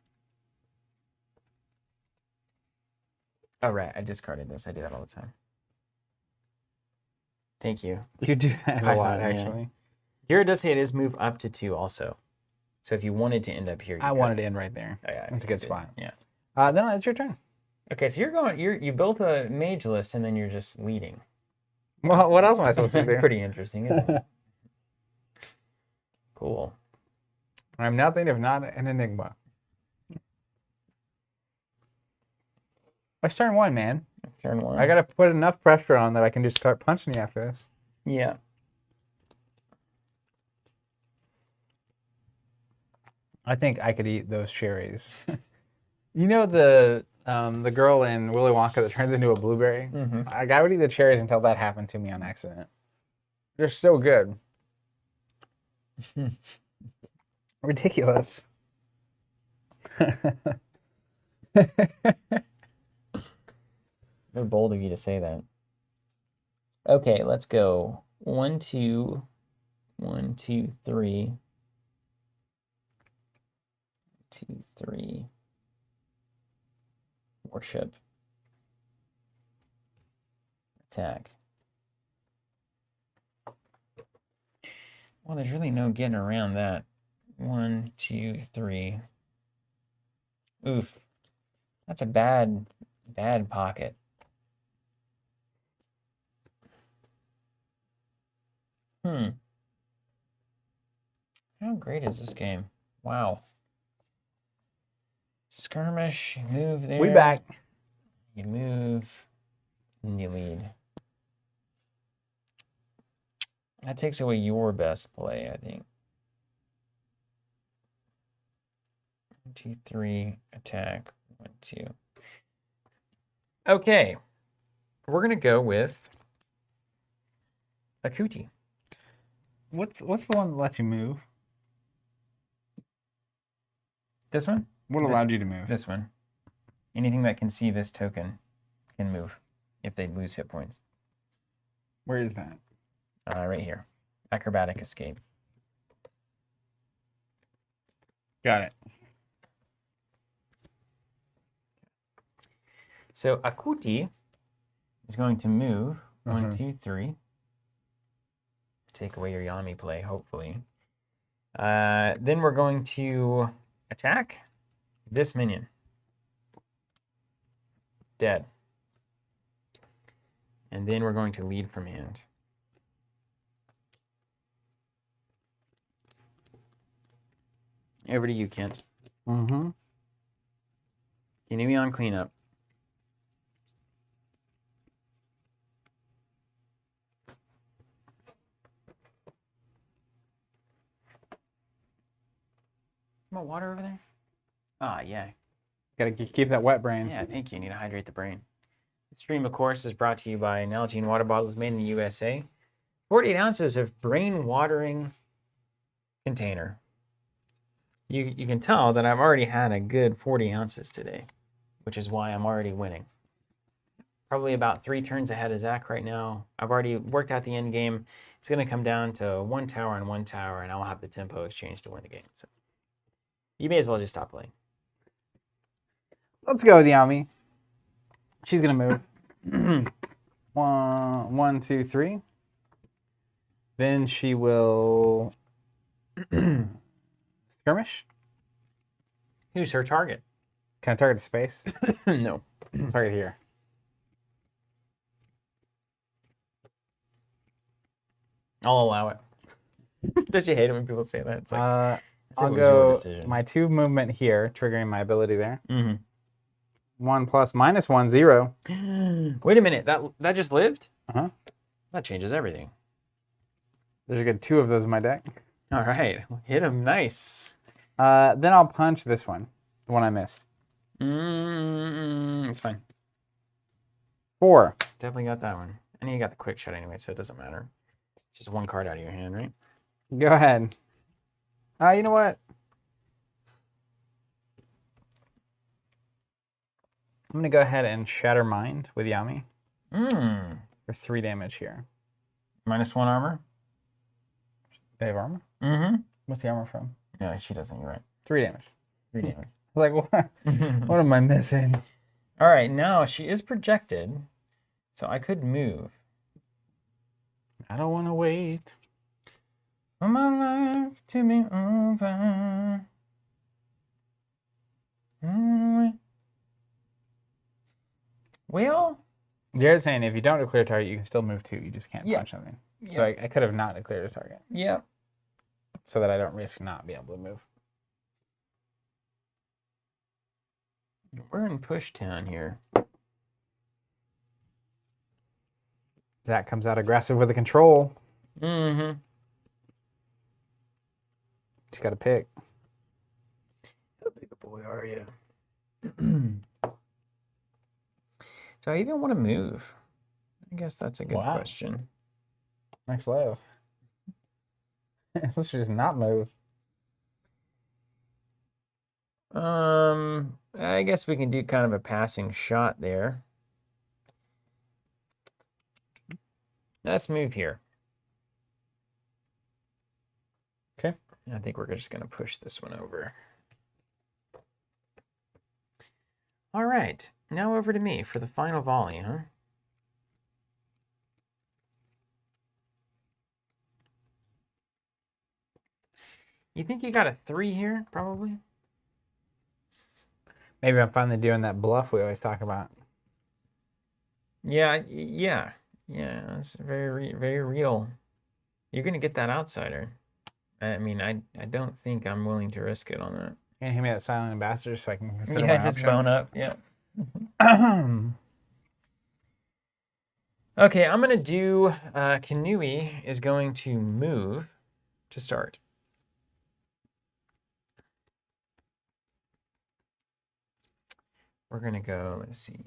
Oh, right. I discarded this. I do that all the time. Thank you. You do that a I lot, thought, yeah. actually. Here it does say it is move up to 2 also. So if you wanted to end up here, you I could. wanted to end right there. Oh, yeah, That's a you good did. spot. Yeah. Then it's your turn. Okay, so you built a mage list and then you're just leading. Well, what else am I supposed to do? That's pretty interesting, isn't it? Cool. I'm nothing if not an enigma. It's turn 1, man. Turn 1. I gotta put enough pressure on that I can just start punching you after this. Yeah. I think I could eat those cherries. You know the girl in Willy Wonka that turns into a blueberry? Mm-hmm. I would eat the cherries until that happened to me on accident. They're so good. Ridiculous. Very bold of you to say that. Okay, let's go. 1, 2, 1, 2, 3. 2, 3. Worship. Attack. Well, there's really no getting around that. 1, 2, 3. Oof. That's a bad pocket. How great is this game? Wow. Skirmish, you move there. We back. You move, and you lead. That takes away your best play, I think. 1, 2, 3, attack. 1, 2. Okay. We're gonna go with a cootie. What's the one that lets you move? This one? What allowed you to move? This one. Anything that can see this token can move if they lose hit points. Where is that? Right here. Acrobatic escape. Got it. So Akuti is going to move 1, 2, 3. Take away your Yami play, hopefully. Then we're going to attack this minion. Dead. And then we're going to lead from hand. Over to you, Kent. Mm-hmm. Can you be on cleanup? More water over there? Ah, yeah. Gotta keep that wet brain. Yeah, thank you. You need to hydrate the brain. This stream, of course, is brought to you by Nalgene Water Bottles made in the USA. 48 ounces of brain-watering container. You can tell that I've already had a good 40 ounces today, which is why I'm already winning. Probably about 3 turns ahead of Zach right now. I've already worked out the end game. It's going to come down to 1 tower and 1 tower, and I'll have the tempo exchange to win the game. So you may as well just stop playing. Let's go with Yami. She's gonna move. 1, 2, 3. Then she will skirmish. Who's her target? Can I target a space? No. Target here. I'll allow it. Don't you hate it when people say that? It's like, I'll it was your go decision. my 2 movement here, triggering my ability there. Mhm. 1 plus -1, 0. Wait a minute. That just lived? Uh-huh. That changes everything. There's a good 2 of those in my deck. All right. Hit him. Nice. Then I'll punch this one, the one I missed. It's fine. 4. Definitely got that one. And you got the quick shot anyway, so it doesn't matter. Just 1 card out of your hand, right? Go ahead. You know what? I'm going to go ahead and Shatter Mind with Yami for 3 damage here. -1 armor? They have armor? Mm-hmm. What's the armor from? Yeah, she doesn't. You're right. 3 damage. 3 damage. I was like, what am I missing? All right, now she is projected, so I could move. I don't want to wait. For my life to be over. Well, Jared's saying if you don't declare a target, you can still move 2. You just can't Yeah. punch something. Yeah. So I could have not declared a target yeah. so that I don't risk not being able to move. We're in Push Town here. That comes out aggressive with a control. Mm-hmm. Just got to pick. How big a boy are you? Do I even want to move? I guess that's a good Wow. question. Next level. Let's just not move. I guess we can do kind of a passing shot there. Let's move here. Okay. I think we're just going to push this one over. All right. Now over to me for the final volley, huh? You think you got a 3 here, probably? Maybe I'm finally doing that bluff we always talk about. Yeah, yeah. That's very real. You're gonna get that outsider. I mean, I don't think I'm willing to risk it on that. Can you hand me that silent ambassador so I can consider Yeah, my just options? bone up. Yeah. Okay, I'm gonna do. Kanui is going to move to start. We're gonna go. Let's see.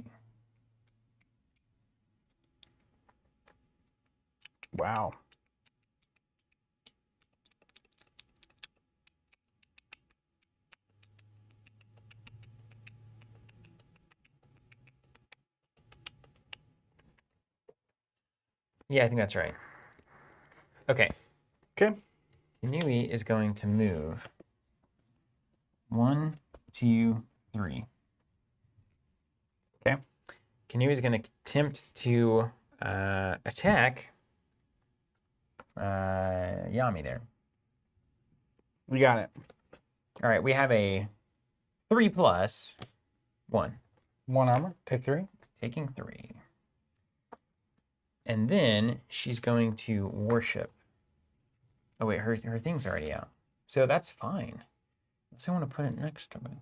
Wow. Yeah, I think that's right. Okay. Okay. Kanui is going to move. 1, 2, 3. Okay. Kanui is going to attempt to attack Yami there. We got it. All right, we have a 3+1. 1 armor. Take 3. Taking 3. And then she's going to worship. Oh, wait, her thing's already out. So that's fine. Unless I want to put it next to me.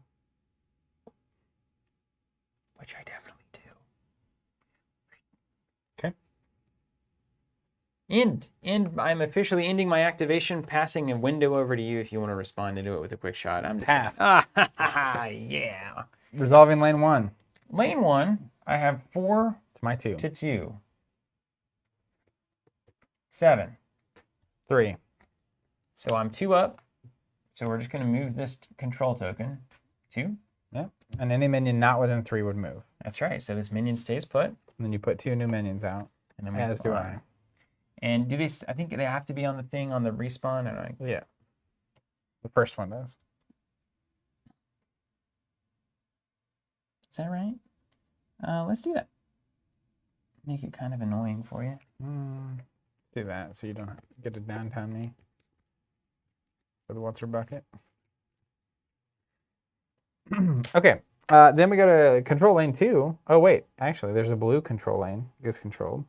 Which I definitely do. Okay. And I'm officially ending my activation, passing a window over to you if you want to respond to do it with a quick shot. I'm just Pass. yeah. Resolving lane 1. Lane 1, I have 4 To my 2. to 2. 7. 3. So I'm 2 up. So we're just going to move this control token. 2. Yep. And any minion not within 3 would move. That's right. So this minion stays put. And then you put 2 new minions out. And then we As do I. spawn. And do they? I think they have to be on the thing on the respawn. And Yeah. The first one does. Is that right? Let's do that. Make it kind of annoying for you. Do that so you don't get to downtown me for the what's her bucket. Okay. Then we go to control lane 2. Oh wait, actually, there's a blue control lane. Gets controlled.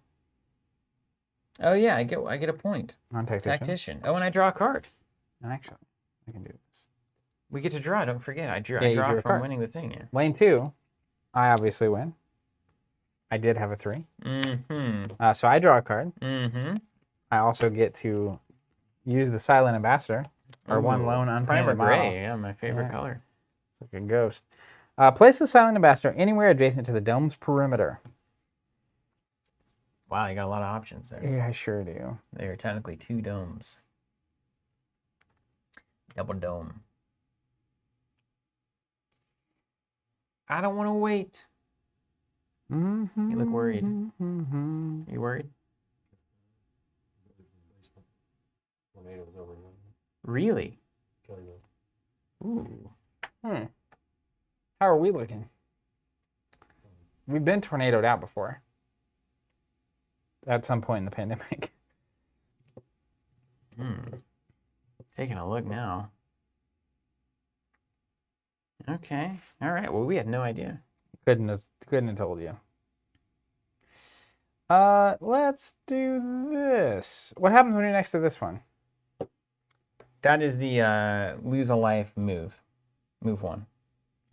Oh yeah, I get a point. On tactician. Tactician. Oh, and I draw a card. Actually, I can do this. We get to draw. Don't forget, I Yeah, draw you drew a from card. winning the thing. Yeah. Lane 2, I obviously win. I did have a 3. Mm-hmm. So I draw a card. Mm-hmm. I also get to use the silent ambassador, or one lone Primer unpainted model. gray. Yeah, my favorite Yeah. color. It's like a ghost. Place the silent ambassador anywhere adjacent to the dome's perimeter. Wow, you got a lot of options there. Yeah, I sure do. They are technically 2 domes. Double dome. I don't want to wait. You look worried. Are you worried? Really? Ooh. How are we looking? We've been tornadoed out before. At some point in the pandemic. Taking a look now. Okay. All right. Well, we had no idea. Couldn't have told you. Let's do this. What happens when you're next to this one? That is the lose a life move. Move 1.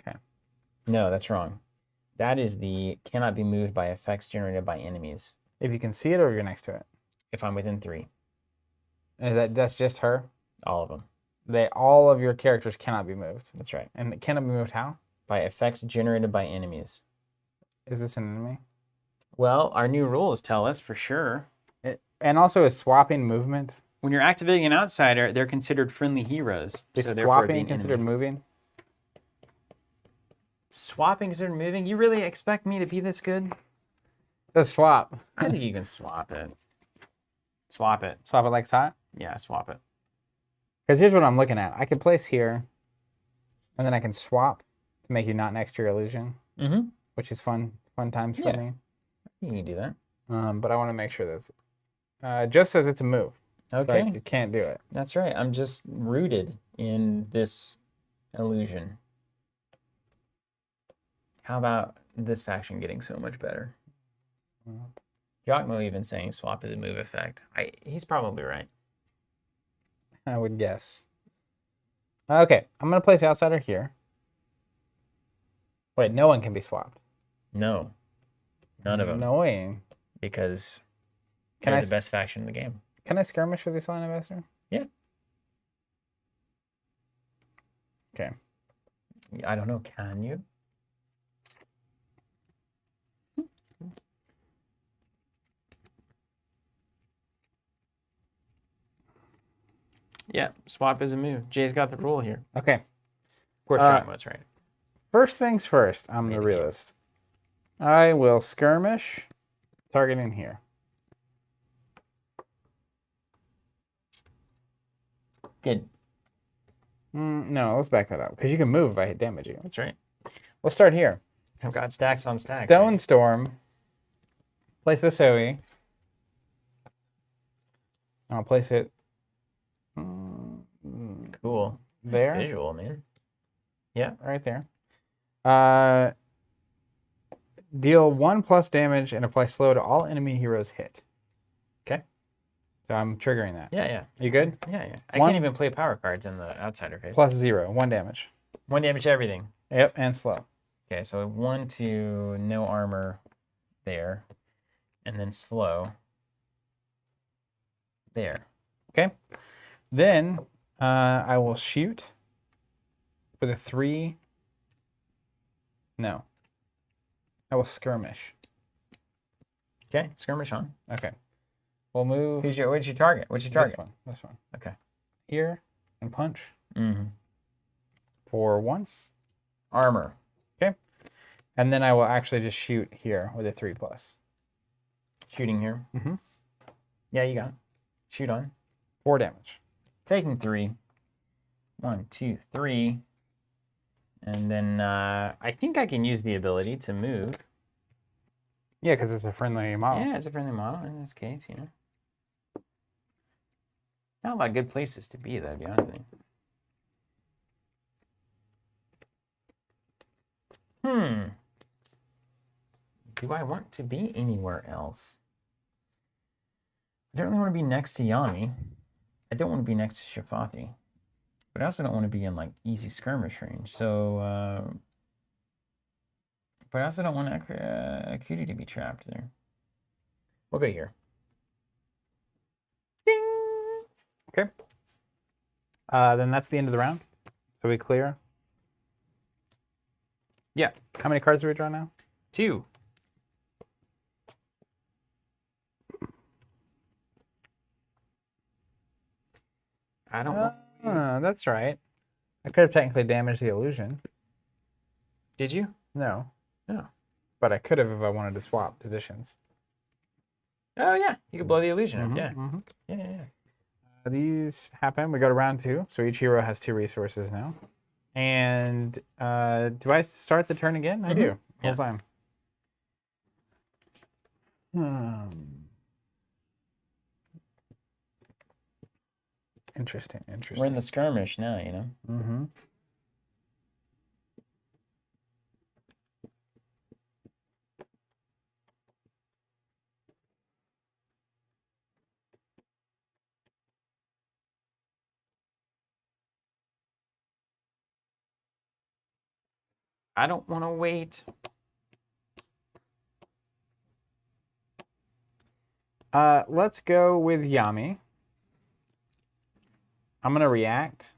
Okay. No, that's wrong. That is the cannot be moved by effects generated by enemies. If you can see it or if you're next to it. If I'm within 3. That's just her? All of them. All of your characters cannot be moved. That's right. And it cannot be moved how? By effects generated by enemies. Is this an enemy? Well, our new rules tell us for sure. And also is swapping movement? When you're activating an outsider, they're considered friendly heroes. Is so therefore it'd be swapping an considered enemy. moving? Swapping considered moving? You really expect me to be this good? The swap. I think you can swap it. Swap it. Swap it like it's hot? Yeah, swap it. Because here's what I'm looking at. I could place here, and then I can swap to make you not next to your illusion, Mm-hmm. which is fun times for Yeah. me. You can do that. But I want to make sure that's... Just says it's a move. It's Okay. like you can't do it. That's right. I'm just rooted in this illusion. How about this faction getting so much better? Giacomo even saying swap is a move effect. He's probably right. I would guess. Okay, I'm going to place the outsider here. Wait, no one can be swapped. No. None of them. Annoying. Because Can they're I the s- best faction in the game. Can I skirmish with the Silent Investor? Yeah. Okay. I don't know. Can you? Yeah, swap is a move. Jay's got the rule here. Okay. Of course, Giacomo's right. First things first, I'm the Made the game. realist. I will skirmish, targeting here. Good. No, let's back that up, because you can move if I damage you. That's right. We'll start here. I've got stacks on stacks. Stone right? Storm. Place this OE. I'll place it Cool. Nice there, visual, man. Yeah. right there. Deal 1+ damage and apply slow to all enemy heroes hit. Okay. So I'm triggering that. Yeah, yeah. You good? Yeah, yeah. I One- can't even play power cards in the outsider phase. +0, 1 damage. 1 damage to everything. Yep, and slow. Okay, so 1 to no armor there. And then slow. There. Okay. Then I will shoot with a 3. No. I will skirmish. Okay, skirmish on. Okay. We'll move What's your target? What's your this target? one. This one. Okay. Here and punch Mm-hmm. for 1. Armor. Okay. And then I will actually just shoot here with a 3+. Shooting here. Mhm. Yeah, you got it. Shoot on. 4 damage. Taking 3. 1, 2, 3. And then I think I can use the ability to move. Yeah, because it's a friendly model. Yeah, it's a friendly model in this case, you know. Not a lot of good places to be, though, to be honest with you. Do I want to be anywhere else? I don't really want to be next to Yami. I don't want to be next to Shafathi. But I also don't want to be in, like, easy skirmish range. So, but I also don't want Akuti to be trapped there. We'll go here. Ding! Okay. Then that's the end of the round. So we clear. Yeah. How many cards do we draw now? 2. I don't want... That's right. I could have technically damaged the illusion. Did you? No. No. But I could have if I wanted to swap positions. Oh, yeah. You could blow the illusion up. Mhm, Yeah. mhm. Yeah, yeah, yeah. These happen. We go to round 2. So each hero has 2 resources now. And do I start the turn again? I do. Yeah. Whole time. Interesting. Interesting. We're in the skirmish now, you know? Mm-hmm. I don't want to wait. Let's go with Yami. I'm gonna react.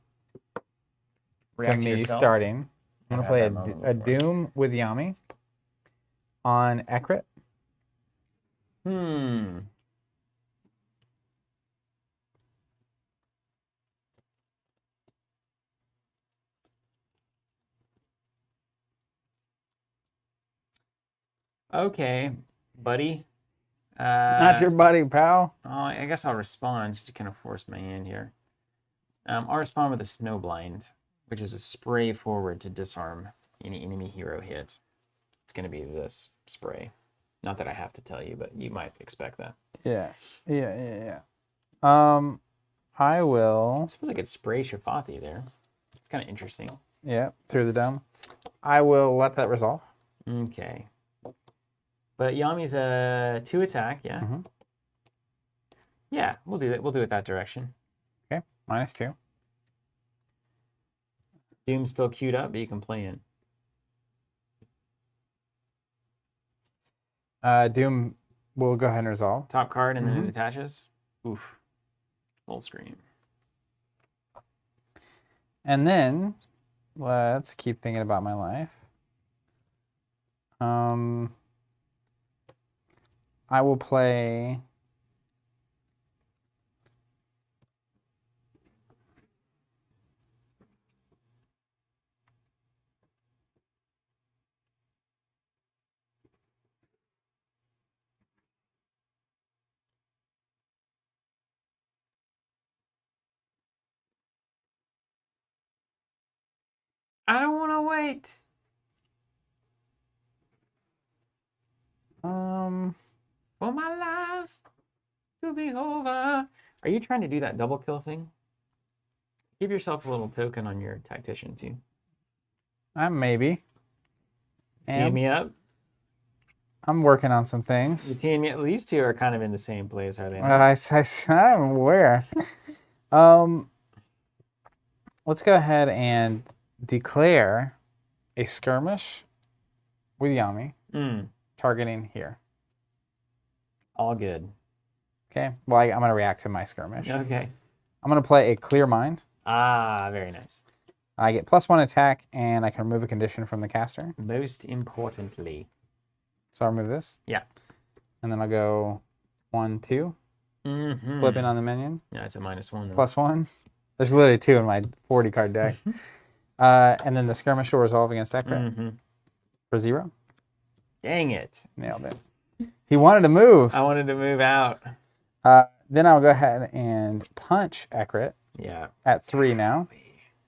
React to to me yourself? starting. I'm I've gonna had play that a moment before. Doom with Yami on Ekrit. Okay, buddy. Not your buddy, pal. I guess I'll respond just to kind of force my hand here. I'll respond with a Snowblind, which is a spray forward to disarm any enemy hero hit. It's going to be this spray. Not that I have to tell you, but you might expect that. Yeah. I will. I suppose I could spray Shafathi there. It's kind of interesting. Yeah, through the dome. I will let that resolve. Okay. But Yami's a 2 attack, yeah. Mhm. Yeah, we'll do it. We'll do it that direction. Okay, -2. Doom's still queued up, but you can play in. Doom will go ahead and resolve. Top card and then Mhm. it attaches. Oof. Full screen. And then let's keep thinking about my life. I will play. I don't want to wait. For my life to be over. Are you trying to do that double kill thing? Give yourself a little token on your tactician too. Maybe. Teeing me up. I'm working on some You things. teeing me up. These two are kind of in the same place, are they? I'm aware. Let's go ahead and declare a skirmish with Yami, targeting here. All good. Okay. Well, I'm going to react to my skirmish. Okay. I'm going to play a clear mind. Ah, very nice. I get +1 attack, and I can remove a condition from the caster. Most importantly. So I'll remove this. Yeah. And then I'll go 1, 2. Mm-hmm. Flipping on the minion. Yeah, it's a -1. Though. +1. There's literally 2 in my 40 card deck. And then the skirmish will resolve against Ekrat for 0. Dang it. Nailed it. He wanted to move. I wanted to move out. Then I'll go ahead and punch Ekrat Yeah. at 3 now.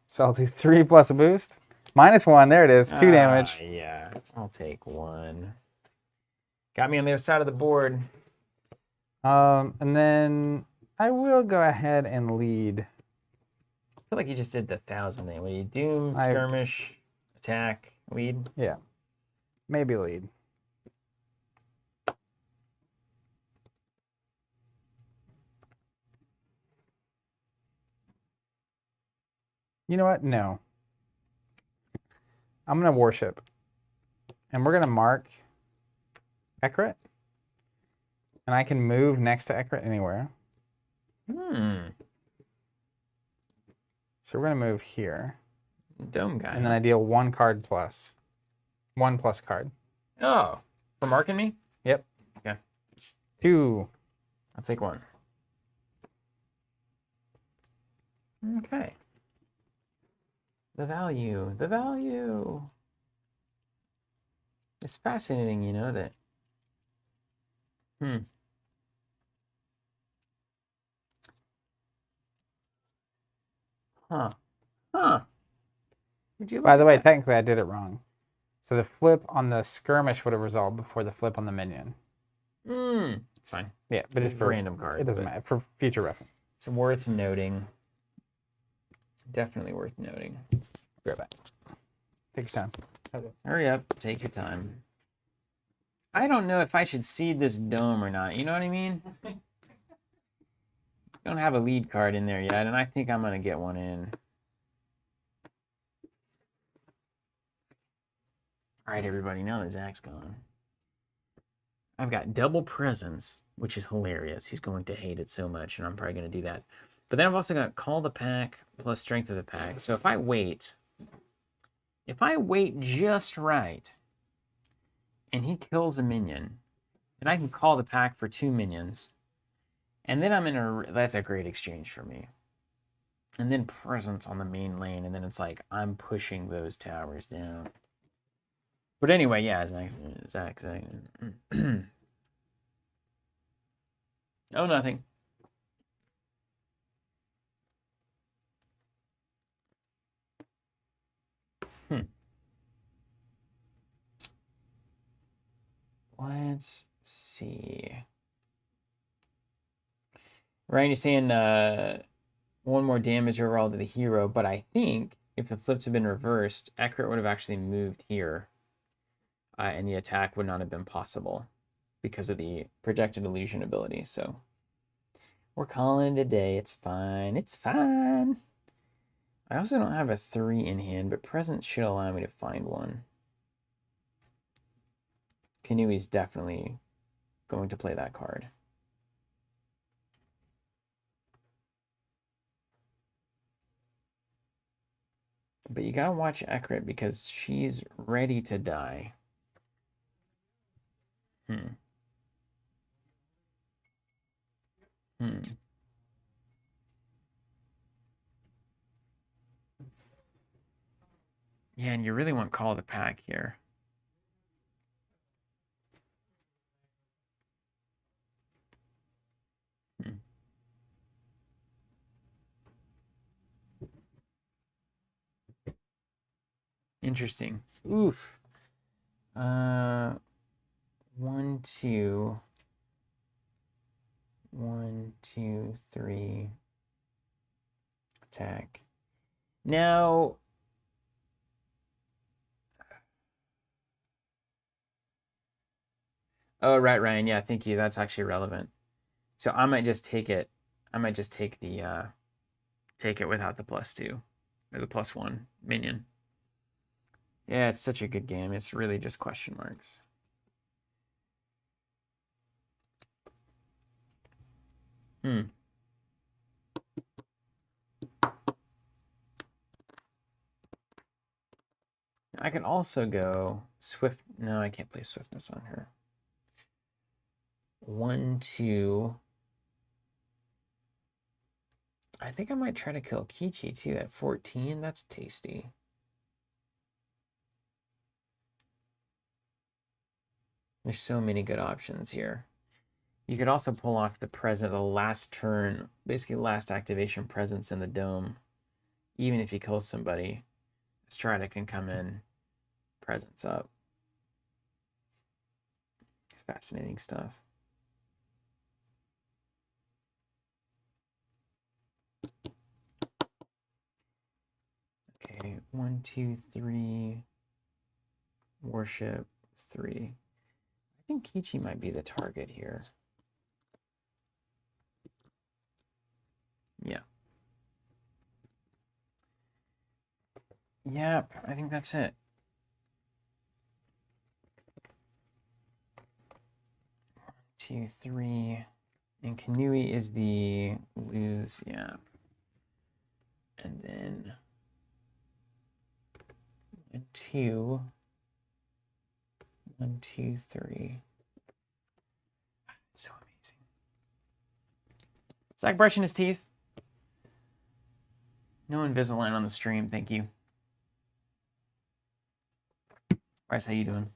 So I'll do 3 plus a boost. -1. There it is. 2 damage. Yeah. I'll take 1. Got me on the other side of the board. And then I will go ahead and lead. I feel like you just did the 1,000 thing. Where you Doom, Skirmish, attack, lead. Yeah. Maybe lead. You know what? No. I'm going to worship. And we're going to mark Ekrat. And I can move next to Ekrat anywhere. So we're going to move here. Dome guy. And then I deal 1 card plus. 1 plus card. Oh. For marking me? Yep. Okay. 2. I'll take 1. Okay. The value. The value. It's fascinating, you know, that. Huh. Would you By the way, technically I did it wrong. So the flip on the skirmish would have resolved before the flip on the minion. It's fine. Yeah, but it's a for random card. It doesn't but matter. For future reference. It's worth noting. Definitely worth noting. Be right back. Take your time. Hurry up. Take your time. I don't know if I should seed this dome or not. You know what I mean? Don't have a lead card in there yet, and I think I'm going to get one in. All right, everybody, now that Zach's gone. I've got double presence, which is hilarious. He's going to hate it so much, and I'm probably going to do that. But then I've also got call the pack plus strength of the pack. So if I wait just right, and he kills a minion, then I can call the pack for 2 minions. And then I'm in that's a great exchange for me. And then presence on the main lane, and then it's like I'm pushing those towers down. But anyway, yeah, Zach. Oh, nothing. Let's see. Ryan, you're saying one more damage overall to the hero, but I think if the flips had been reversed, Accurate would have actually moved here, and the attack would not have been possible because of the projected illusion ability. So we're calling it a day. It's fine. It's fine. I also don't have a 3 in hand, but Presence should allow me to find one. Kanui's definitely going to play that card. But you gotta watch Accurate because she's ready to die. Hmm. Yeah, and you really want Call of the Pack here. Interesting. Oof. 1, 2. 1, 2, 3. Attack. Now. Oh, right, Ryan. Yeah, thank you. That's actually relevant. So I might just take it. I might just take the take it without the +2 or the +1 minion. Yeah, it's such a good game. It's really just question marks. I can also go Swift. No, I can't play Swiftness on her. 1, 2. I think I might try to kill Kichi too at 14. That's tasty. There's so many good options here. You could also pull off the last turn, basically last activation presence in the dome. Even if you kill somebody, Strata can come in, presence up. Fascinating stuff. Okay, 1, 2, 3. Worship 3. I think Kichi might be the target here. Yeah. Yep, I think that's it. 1, 2, 3. And Kanui is the lose, yeah. And then 1, 2. 1, 2, 3. It's so amazing. Zach brushing his teeth. No Invisalign on the stream, thank you. Bryce, how you doing?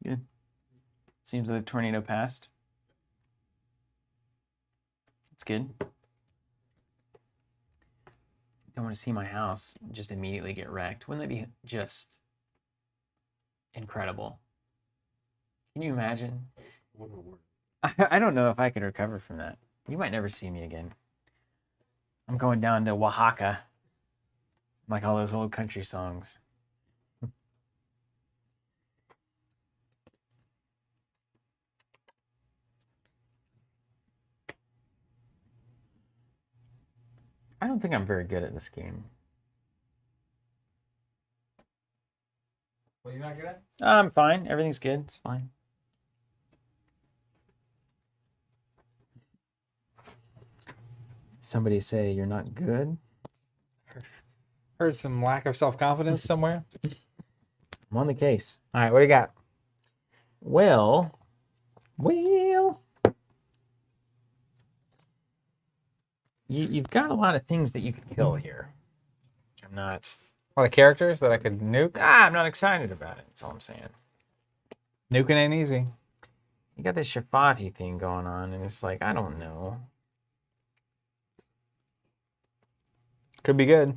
Good. Seems like the tornado passed. That's good. Don't want to see my house just immediately get wrecked. Wouldn't that be just incredible? Can you imagine? I don't know if I could recover from that. You might never see me again. I'm going down to Oaxaca, like all those old country songs. I don't think I'm very good at this game. What are you not good at? I'm fine. Everything's good. It's fine. Somebody say you're not good. Heard some lack of self-confidence somewhere. I'm on the case. All right, what do you got? Well, you've got a lot of things that you can kill here. I'm not. A lot of characters that I could nuke. I'm not excited about it. That's all I'm saying. Nuking ain't easy. You got this Shafathi thing going on, and it's like, I don't know. Could be good.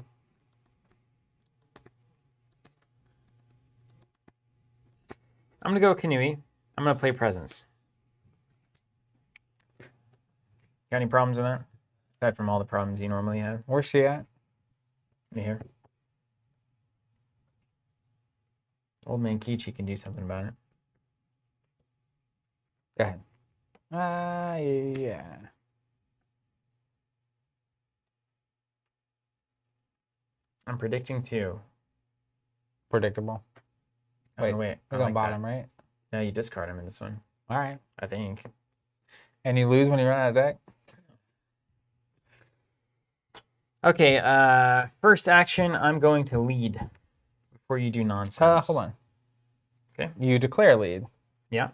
I'm gonna go Kanui. I'm gonna play Presence. Got any problems with that? Aside from all the problems you normally have? Where's she at? You here? Old man Kichi can do something about it. Go ahead. Yeah. I'm predicting 2. Predictable. Oh, Wait, wait. We're on bottom, right? No, you discard him in this one. All right. I think. And you lose when you run out of deck? Okay, first action, I'm going to lead before you do nonsense. Hold on. Okay. You declare lead. Yeah.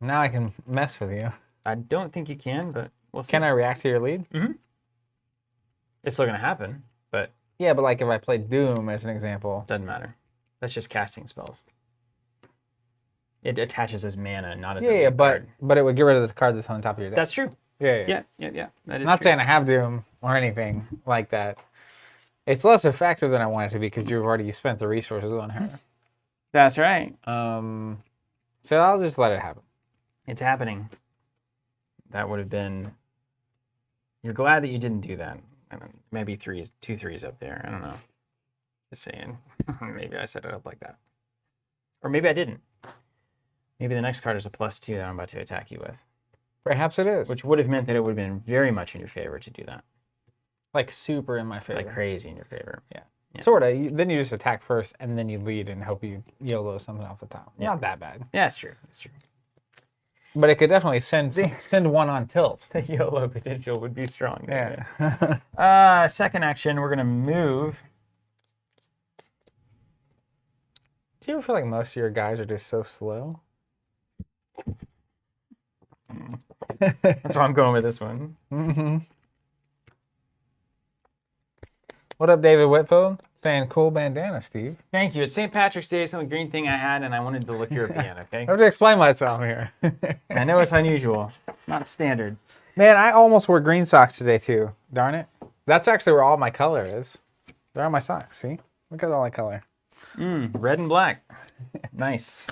Now I can mess with you. I don't think you can, but we'll see. Can I react to your lead? Mm-hmm. It's still going to happen, but Yeah, but like if I play Doom as an example. doesn't matter. That's just casting spells. It attaches as mana, not as a Yeah, lead card. but it would get rid of the card that's on top of your deck. That's true. Yeah. Yeah. That is I'm not true. saying I have Doom or anything like that. It's less effective than I want it to be because you've already spent the resources on her. That's right. So I'll just let it happen. It's happening. That would have been... You're glad that you didn't do that. I don't, maybe 2 threes up there. I don't know. Just saying. Maybe I set it up like that. Or maybe I didn't. Maybe the next card is a +2 that I'm about to attack you with. Perhaps it is. Which would have meant that it would have been very much in your favor to do that. Like super in my favor. Like crazy in your favor. Yeah. Yeah. Sort of. Then you just attack first and then you lead and hope you YOLO something off the top. Yeah. Not that bad. Yeah, that's true. That's true. But it could definitely send one on tilt. The YOLO potential would be strong. Yeah. Second action, we're going to move. Do you ever feel like most of your guys are just so slow? That's why I'm going with this one. Mm-hmm. What up, David Whitfield? Saying cool bandana, Steve. Thank you. It's St. Patrick's Day. It's the only green thing I had, and I wanted to look European, okay? I have to explain myself here. I know it's unusual. It's not standard. Man, I almost wore green socks today, too. Darn it. That's actually where all my color is. They're on my socks, see? Look at all my color. Red and black. Nice.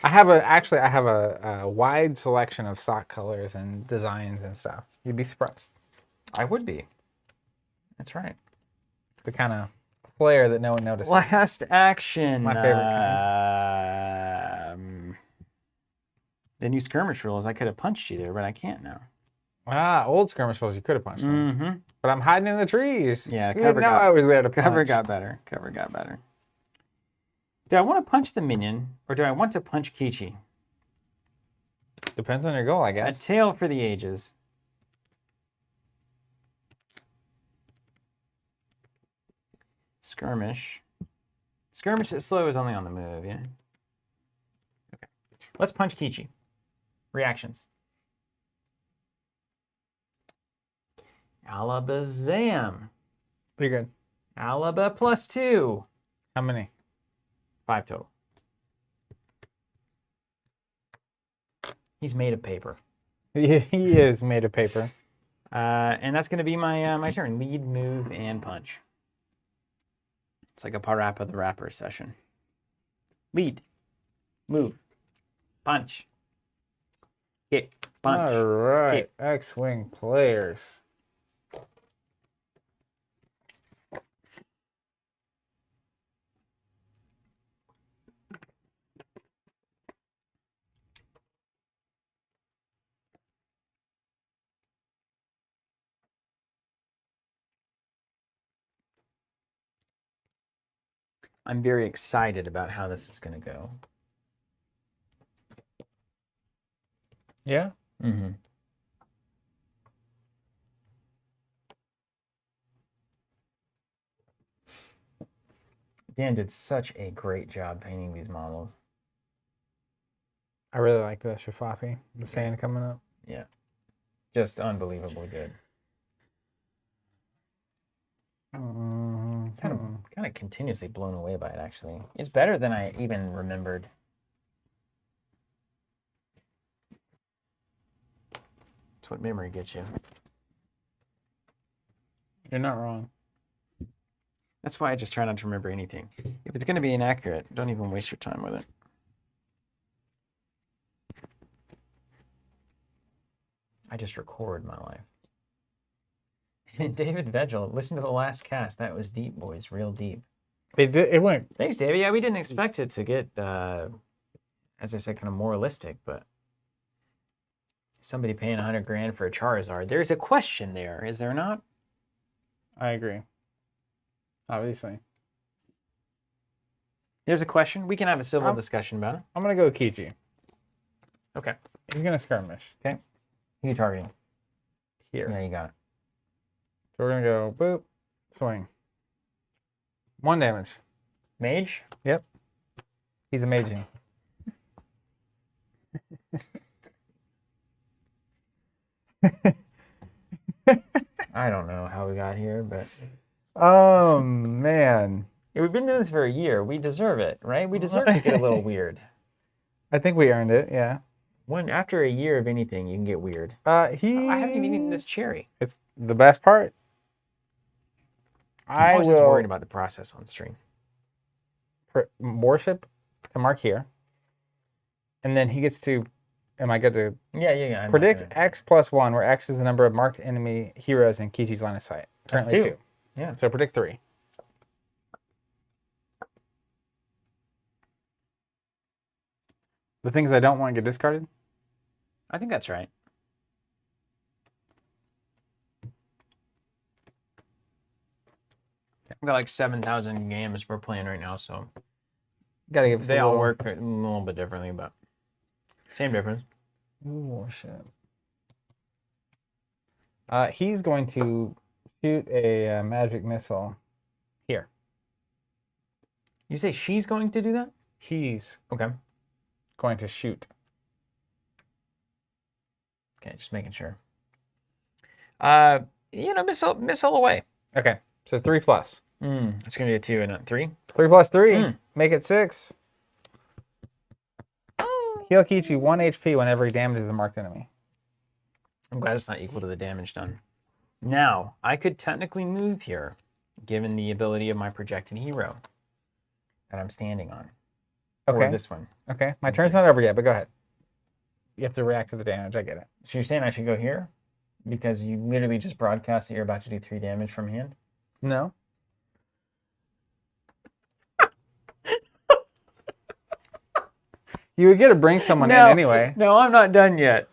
I have a wide selection of sock colors and designs and stuff. You'd be surprised. I would be. That's right. The kind of flair that no one notices. Last action. My favorite The new skirmish rules. I could have punched you there, but I can't now. Old skirmish rules. You could have punched me. Mm-hmm. But I'm hiding in the trees. Yeah, You cover didn't know got- I was there to punch. Cover got better. Cover got better. Do I want to punch the minion, or do I want to punch Kichi? Depends on your goal, I A guess. tale for the ages. Skirmish. Skirmish is slow is only on the move, yeah? Okay. Let's punch Kichi. Reactions. Alabazam. Pretty good. Alaba +2. How many? 5 total. He's made of paper. He is made of paper. And that's going to be my my turn. Lead, move, and punch. It's like a Parappa the Rapper session. Lead, move, punch, kick, punch. All right. kick. X-Wing players. I'm very excited about how this is going to go. Yeah? Mm-hmm. Dan did such a great job painting these models. I really like the Shafathi. The sand coming up. Yeah. Just unbelievably good. Kind of continuously blown away by it, actually. It's better than I even remembered. That's what memory gets you. You're not wrong. That's why I just try not to remember anything. If it's going to be inaccurate, don't even waste your time with it. I just record my life. And David Vegel, listen to the last cast. That was deep, boys. Real deep. It went. Thanks, David. Yeah, we didn't expect it to get, as I said, kind of moralistic, but somebody paying $100,000 for a Charizard. There's a question there, is there not? I agree. Obviously. There's a question. We can have a civil discussion about it. I'm gonna go Kichi. Okay. He's gonna skirmish. Okay. Who are you targeting? Here. Yeah, you got it. So we're gonna go boop, swing. 1 damage. Mage? Yep. He's a maging. I don't know how we got here, but Oh man. yeah, we've been doing this for a year. We deserve it, right? We deserve to get a little weird. I think we earned it. Yeah. After a year of anything, you can get weird. I haven't even eaten this cherry. It's the best part. I I was just will worried about the process on stream. worship to mark here, and then he gets to. Am I good to Yeah. I'm predict not gonna- X plus 1, where X is the number of marked enemy heroes in Kichi's line of sight? That's Currently 2. 2. Yeah. So predict 3. The things I don't want get discarded. I think that's right. We've got like 7,000 games we're playing right now, so Gotta give us they a all little work a little bit differently, but same difference. Ooh, worship. He's going to shoot a magic missile here. You say she's going to do that? He's Okay. going to shoot. Okay, just making sure. Missile away. Okay, so 3 plus. It's gonna be a 2 and not 3. 3 plus 3. Mm. Make it 6. Heal Kichi 1 HP whenever he damages a marked enemy. I'm glad it's not equal to the damage done. Now, I could technically move here, given the ability of my projected hero that I'm standing on. Or Okay. this one. Okay, my turn's not over yet, but go ahead. You have to react to the damage. I get it. So you're saying I should go here? Because you literally just broadcast that you're about to do 3 damage from hand? No. You would get to bring someone in anyway. No, I'm not done yet.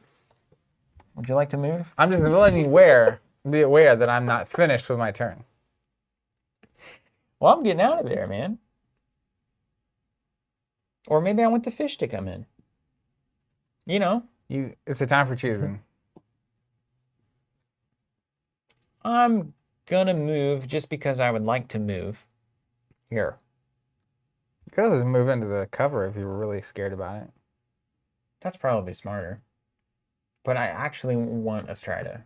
Would you like to move? I'm just letting you be aware that I'm not finished with my turn. Well, I'm getting out of there, man. Or maybe I want the fish to come in. You know, It's a time for choosing. I'm gonna move just because I would like to move. Here. You could also move into the cover if you were really scared about it. That's probably smarter. But I actually want a Strata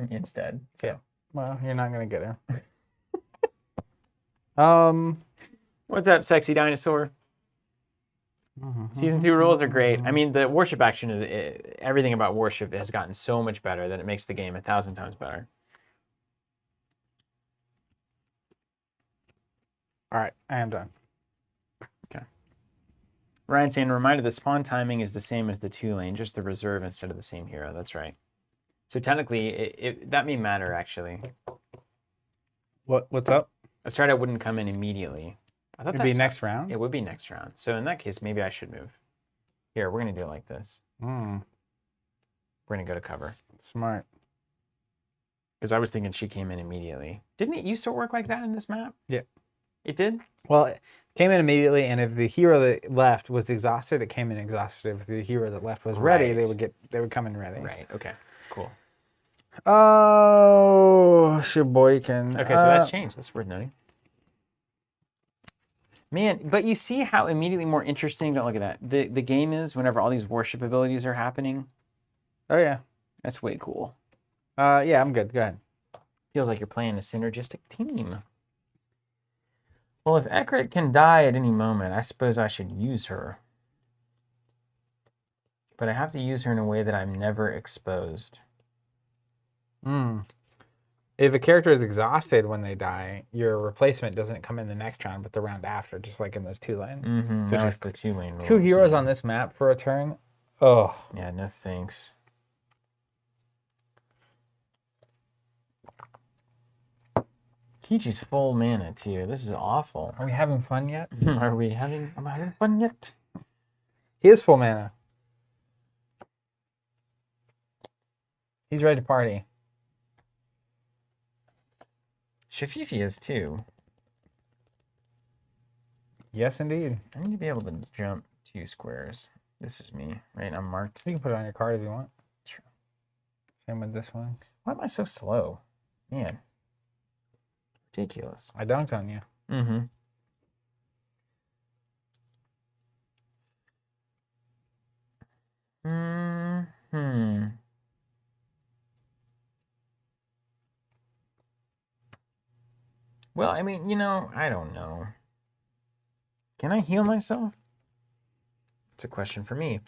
instead. So. Yeah. Well, you're not gonna get her. What's up, sexy dinosaur? Season 2 rules are great. I mean, the worship action is everything about worship has gotten so much better that it makes the game 1,000 times better. All right, I am done. Okay. Ryan saying, reminder, the spawn timing is the same as the 2-lane, just the reserve instead of the same hero. That's right. So technically, that may matter, actually. What's up? A Strata wouldn't come in immediately. I thought It'd be that's next round. It would be next round. So in that case, maybe I should move. Here, we're going to do it like this. Mm, We're going to go to cover. smart. Because I was thinking she came in immediately. Didn't it used to work like that in this map? Yeah. It did? Well, it came in immediately, and if the hero that left was exhausted, it came in exhausted. If the hero that left was ready, Right. they would come in ready. Right. Okay. Cool. Oh, Sheboygan. Okay, so that's changed. That's worth noting. Man, but you see how immediately more interesting, don't look at that, the game is whenever all these worship abilities are happening. Oh yeah. That's way cool. Yeah, I'm good. Go ahead. Feels like you're playing a synergistic team. Well, if Ekrit can die at any moment, I suppose I should use her. But I have to use her in a way that I'm never exposed. If a character is exhausted when they die, your replacement doesn't come in the next round, but the round after, just like in those 2 lanes. Mm-hmm. Which That's is the 2-lane rule. 2 heroes on this map for a turn. Oh, Yeah, no thanks. Kichi's full mana too. This is awful. Are we having fun yet? Am I having fun yet? He is full mana. He's ready to party. Shafifi is too. Yes, indeed. I need to be able to jump 2 squares. This is me, right? I'm marked. You can put it on your card if you want. Sure. Same with this one. Why am I so slow? Man. Ridiculous. I dunked on you. Mm-hmm. Hmm. Well, I mean, I don't know. Can I heal myself? It's a question for me.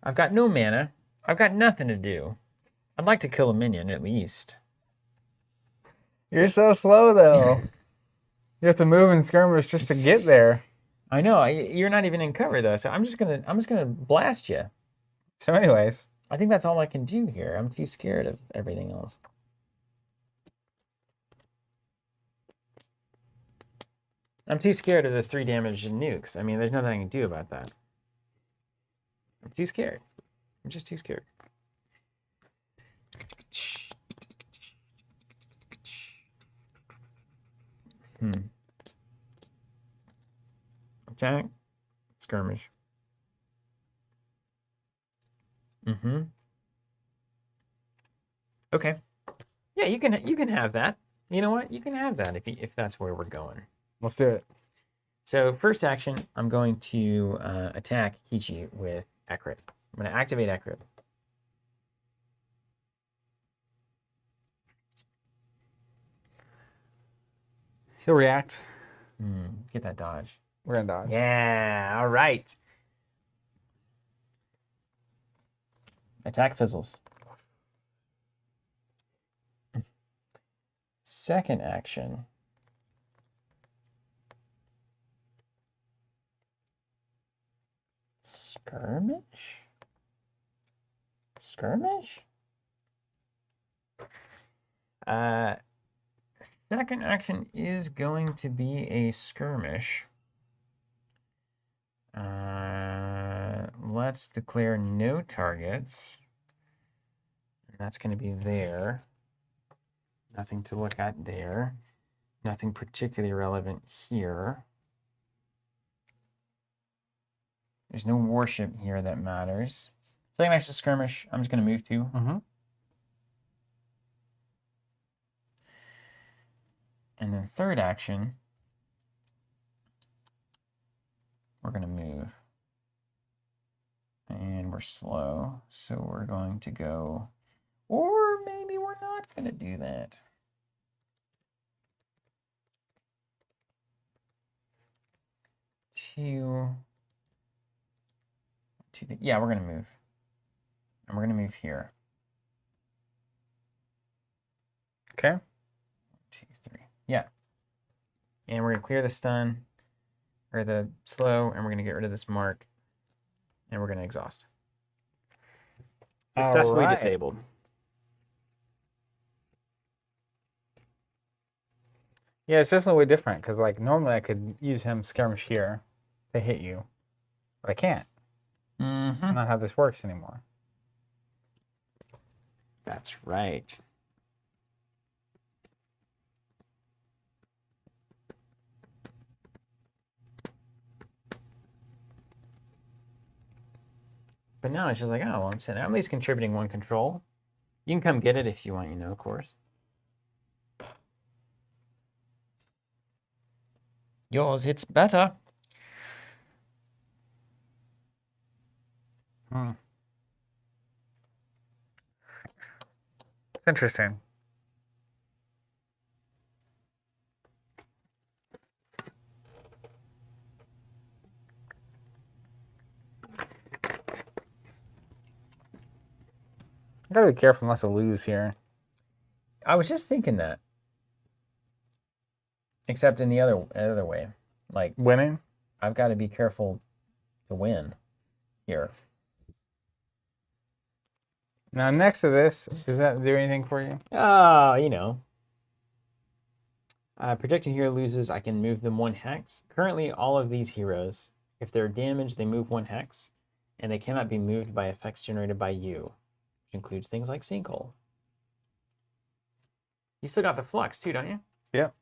I've got no mana. I've got nothing to do. I'd like to kill a minion at least. You're so slow, though. You have to move in skirmish just to get there. I know. You're not even in cover though, so I'm just gonna blast you. So, anyways, I think that's all I can do here. I'm too scared of everything else. I'm too scared of those 3 damage and nukes. I mean, there's nothing I can do about that. I'm too scared. I'm just too scared. Attack. Skirmish. Okay. Yeah, you can have that. You know what? You can have that if that's where we're going. let's do it. So first action, I'm going to attack Kichi with Ekrit. I'm going to activate Ekrit. He'll react. Get that dodge. We're going to dodge. Yeah, all right. Attack fizzles. Second action. Skirmish? Skirmish? Second action is going to be a skirmish. Let's declare no targets. That's going to be there. Nothing to look at there. Nothing particularly relevant here. There's no warship here that matters. Second action skirmish, I'm just going to move to. And then third action, we're going to move. And we're slow, so we're going to go, or maybe we're not going to do that. Yeah, we're going to move. And we're going to move here. Okay. 1, 2, 3. Yeah. And we're going to clear the stun, or the slow, and we're going to get rid of this mark. And we're going to exhaust. Successfully disabled. Yeah, it's just a little bit different because, like, normally I could use him skirmish here to hit you, but I can't. That's not how this works anymore. That's right. But now it's just like, oh, well, I'm at least contributing 1 control. You can come get it if you want, of course. Yours hits better. It's interesting. I gotta be careful not to lose here. I was just thinking that. Except in the other way. Like, Winning? I've got to be careful to win here. Now, next to this, does that do anything for you? You know. Protecting hero loses, I can move them 1 hex. Currently, all of these heroes, if they're damaged, they move 1 hex, and they cannot be moved by effects generated by you, which includes things like Sinkhole. You still got the Flux, too, don't you? Yep.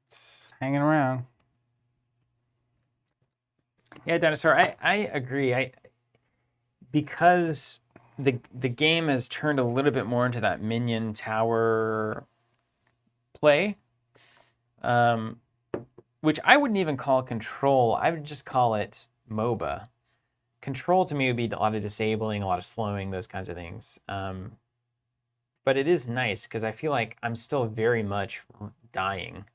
It's hanging around. Yeah, Dinosaur, I agree. Because the game has turned a little bit more into that minion tower play, which I wouldn't even call Control. I would just call it MOBA. Control to me would be a lot of disabling, a lot of slowing, those kinds of things. But it is nice because I feel like I'm still very much dying.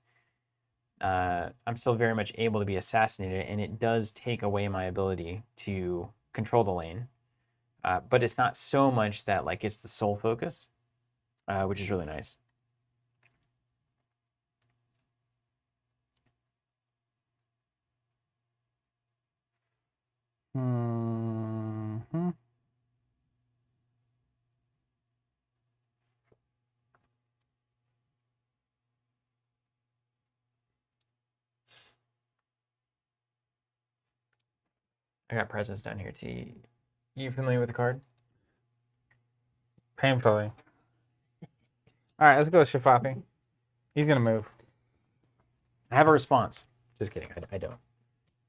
I'm still very much able to be assassinated, and it does take away my ability to control the lane. But it's not so much that like it's the sole focus, which is really nice. Mm-hmm. I got presents down here too. You familiar with the card? Painfully. All right, let's go with Shafafi. He's going to move. I have a response. Just kidding. I don't.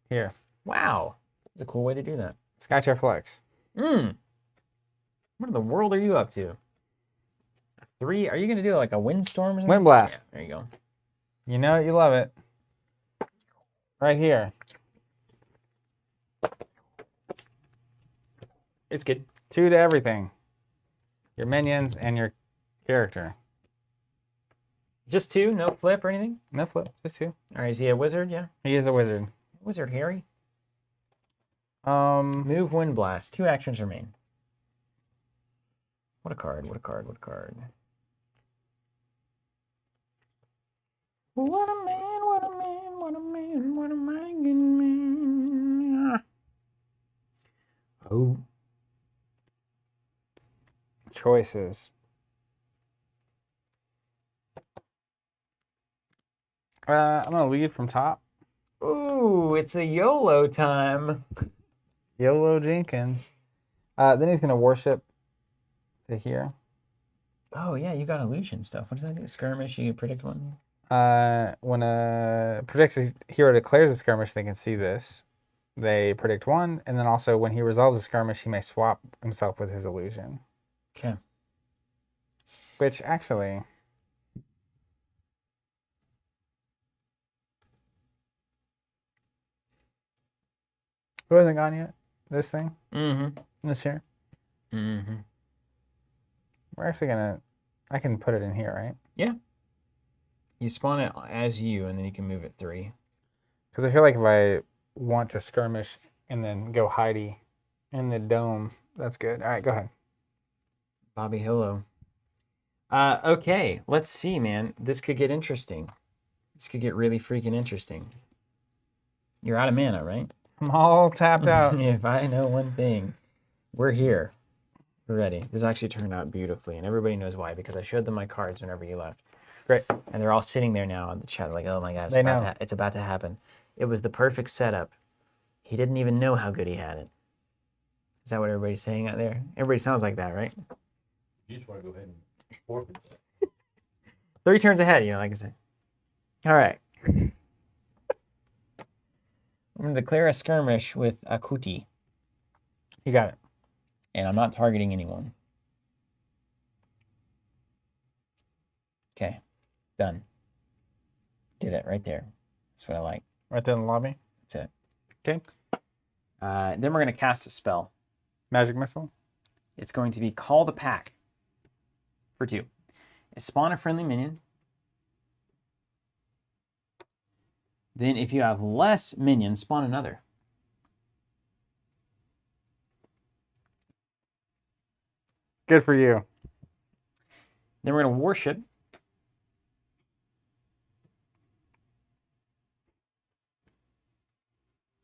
Here. Wow. That's a cool way to do that. Skytear Flex. What in the world are you up to? A 3? Are you going to do like a windstorm or something? Wind Blast. Yeah, there you go. You know it, you love it. Right here. It's good. 2 to everything. Your minions and your character. Just 2? No flip or anything? No flip, just 2. All right, is he a wizard? Yeah. He is a wizard. Wizard Harry. Um, Move, Wind Blast. 2 actions remain. What a card, what a card, what a card. What a man, what a man, what a man, what a man, man. Oh. choices. I'm gonna lead from top. Ooh, it's a YOLO time. YOLO Jenkins. Then he's gonna worship to here. Oh yeah, you got illusion stuff. What does that do? Skirmish, you predict one? When a predicted hero declares a skirmish, they can see this. They predict 1, and then also when he resolves a skirmish, he may swap himself with his illusion. Okay. Which actually, who hasn't gone yet? This thing? Mm-hmm. This here? Mm-hmm. We're actually gonna, I can put it in here, right? Yeah. You spawn it as you, and then you can move it 3. Because I feel like if I want to skirmish and then go Heidi in the dome, that's good. All right, go ahead. Bobby Hillo. Okay, let's see, man. This could get interesting. This could get really freaking interesting. You're out of mana, right? I'm all tapped out. If I know one thing, we're here. We're ready. This actually turned out beautifully, and everybody knows why, because I showed them my cards whenever you left. Great. And they're all sitting there now in the chat like, oh my God, They know. it's about to happen. It was the perfect setup. He didn't even know how good he had it. Is that what everybody's saying out there? Everybody sounds like that, right? You just want to go ahead and forfeit that. 3 turns ahead, you know, like I said. All right. I'm going to declare a skirmish with Akuti, You got it. and I'm not targeting anyone. Okay, done. Did it right there. That's what I like. Right there in the lobby. That's it. Okay. Then we're going to cast a spell. Magic missile. It's going to be Call the Pack for 2. Spawn a friendly minion. Then if you have less minions, spawn another. Good for you. Then we're going to worship.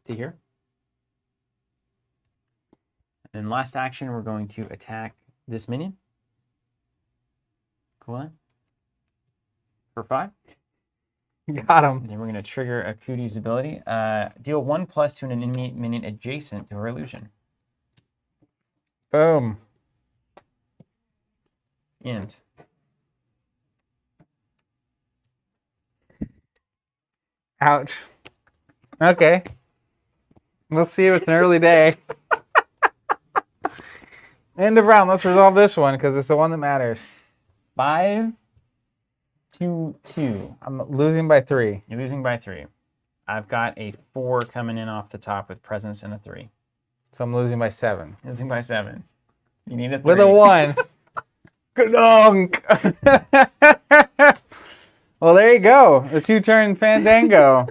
To here. And then last action, we're going to attack this minion. Cool. Then. For 5. Got him. Then we're going to trigger Akuti's ability. Deal 1+ to an enemy minion adjacent to her illusion. Boom. End. Ouch. Okay. Let's see if it's an early day. End of round. Let's resolve this one because it's the one that matters. 5 to 2. I'm losing by 3. You're losing by 3. I've got a 4 coming in off the top with presence and a 3. So I'm losing by 7. Losing by 7. You need a 3. With a 1. Gadonk. Well, there you go. The 2-turn Fandango.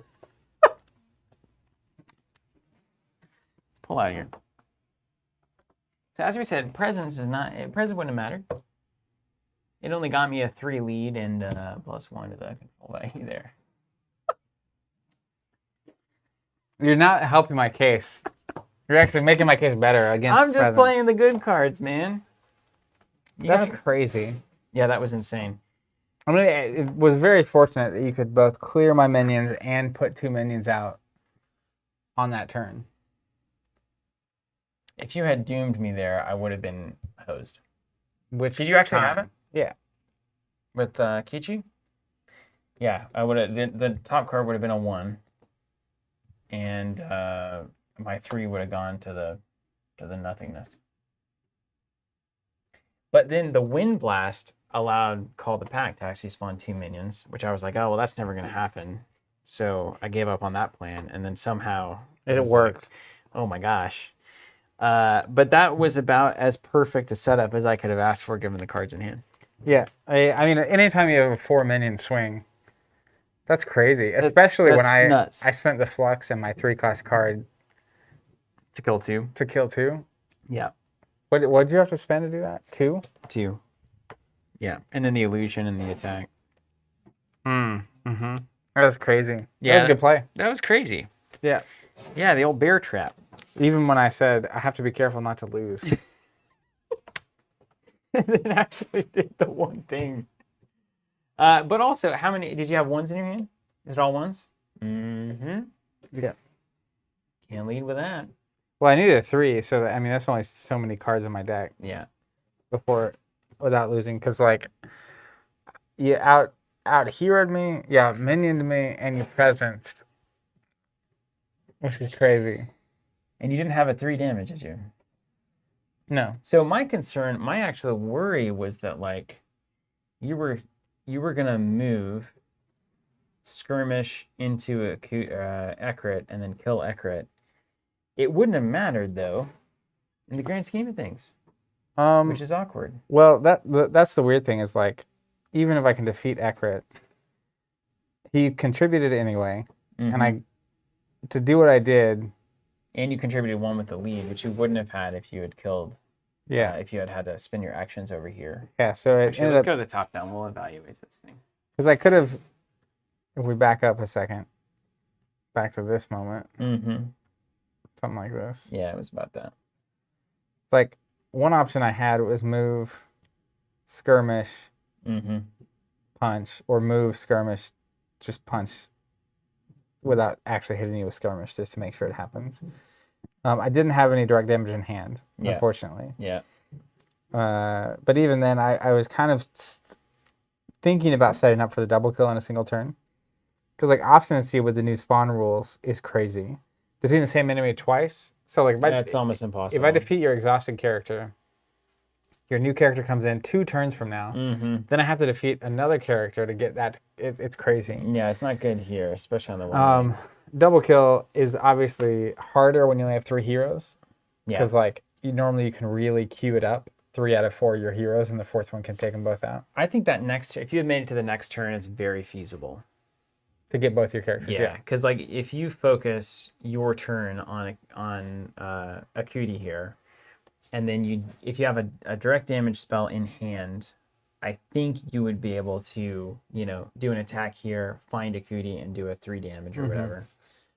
Pull out of here. So as we said, presence wouldn't have mattered. It only got me a 3 lead and +1 to the control value there. You're not helping my case. You're actually making my case better against I'm just presence. playing the good cards, man. That's crazy. Yeah, that was insane. I mean, it was very fortunate that you could both clear my minions and put 2 minions out on that turn. If you had doomed me there, I would have been hosed. Which Did you actually have it? Yeah. With Kichi? Yeah, I would have. The top card would have been a 1, and my 3 would have gone to the nothingness. But then the Wind Blast allowed Call the Pack to actually spawn 2 minions, which I was like, oh well, that's never going to happen. So I gave up on that plan, and then somehow It was worked. like, oh my gosh. But that was about as perfect a setup as I could have asked for given the cards in hand. Yeah. I mean, anytime you have a 4-minion swing, that's crazy. Especially when nuts. I spent the flux and my 3-cost card To kill 2. to kill 2. Yeah. What did you have to spend to do that? 2? 2. Yeah. And then the illusion and the attack. Mm-hmm. That was crazy. Yeah. That was a good play. That was crazy. Yeah. Yeah, the old bear trap. Even when I said I have to be careful not to lose. And it actually did the one thing. But also, how many did you have 1s in your hand? Is it all 1s? Mm-hmm. Yeah. Can't lead with that. Well, I needed a 3, so that, I mean that's only so many cards in my deck Yeah. without losing, because like you out heroed me, minioned me, and you presenced, which is crazy. And you didn't have a 3 damage, did you? No. So my actual worry was that like you were gonna move Skirmish into Ekrit and then kill Ekrit. It wouldn't have mattered though, in the grand scheme of things, which is awkward. Well, that's the weird thing is like, even if I can defeat Ekrit, he contributed anyway, and to do what I did. And you contributed 1 with the lead, which you wouldn't have had if you had killed. Yeah. If you had to spend your actions over here. Yeah. So it Actually, ended let's up go to the top down. We'll evaluate this thing. because I could have, if we back up a second, back to this moment, something like this. Yeah, it was about that. It's like one option I had was move Skirmish, punch, or move Skirmish, just punch without actually hitting you with Skirmish, just to make sure it happens. I didn't have any direct damage in hand, unfortunately. Yeah. But even then, I was kind of thinking about setting up for the double kill in a single turn. Because like obstinacy with the new spawn rules is crazy. Defeating the same enemy twice. So like That's almost impossible. If I defeat your exhausted character, your new character comes in 2 turns from now. Then I have to defeat another character to get that. It's crazy. Yeah, it's not good here, especially on the one. Double kill is obviously harder when you only have 3 heroes. Yeah. Because like normally you can really queue it up. 3 out of 4 are your heroes, and the 4th one can take them both out. I think that if you had made it to the next turn, it's very feasible. To get both your characters. Yeah, because like if you focus your turn on Akuti here, and then if you have a direct damage spell in hand, I think you would be able to do an attack here, find Akuti, and do a 3 damage or whatever.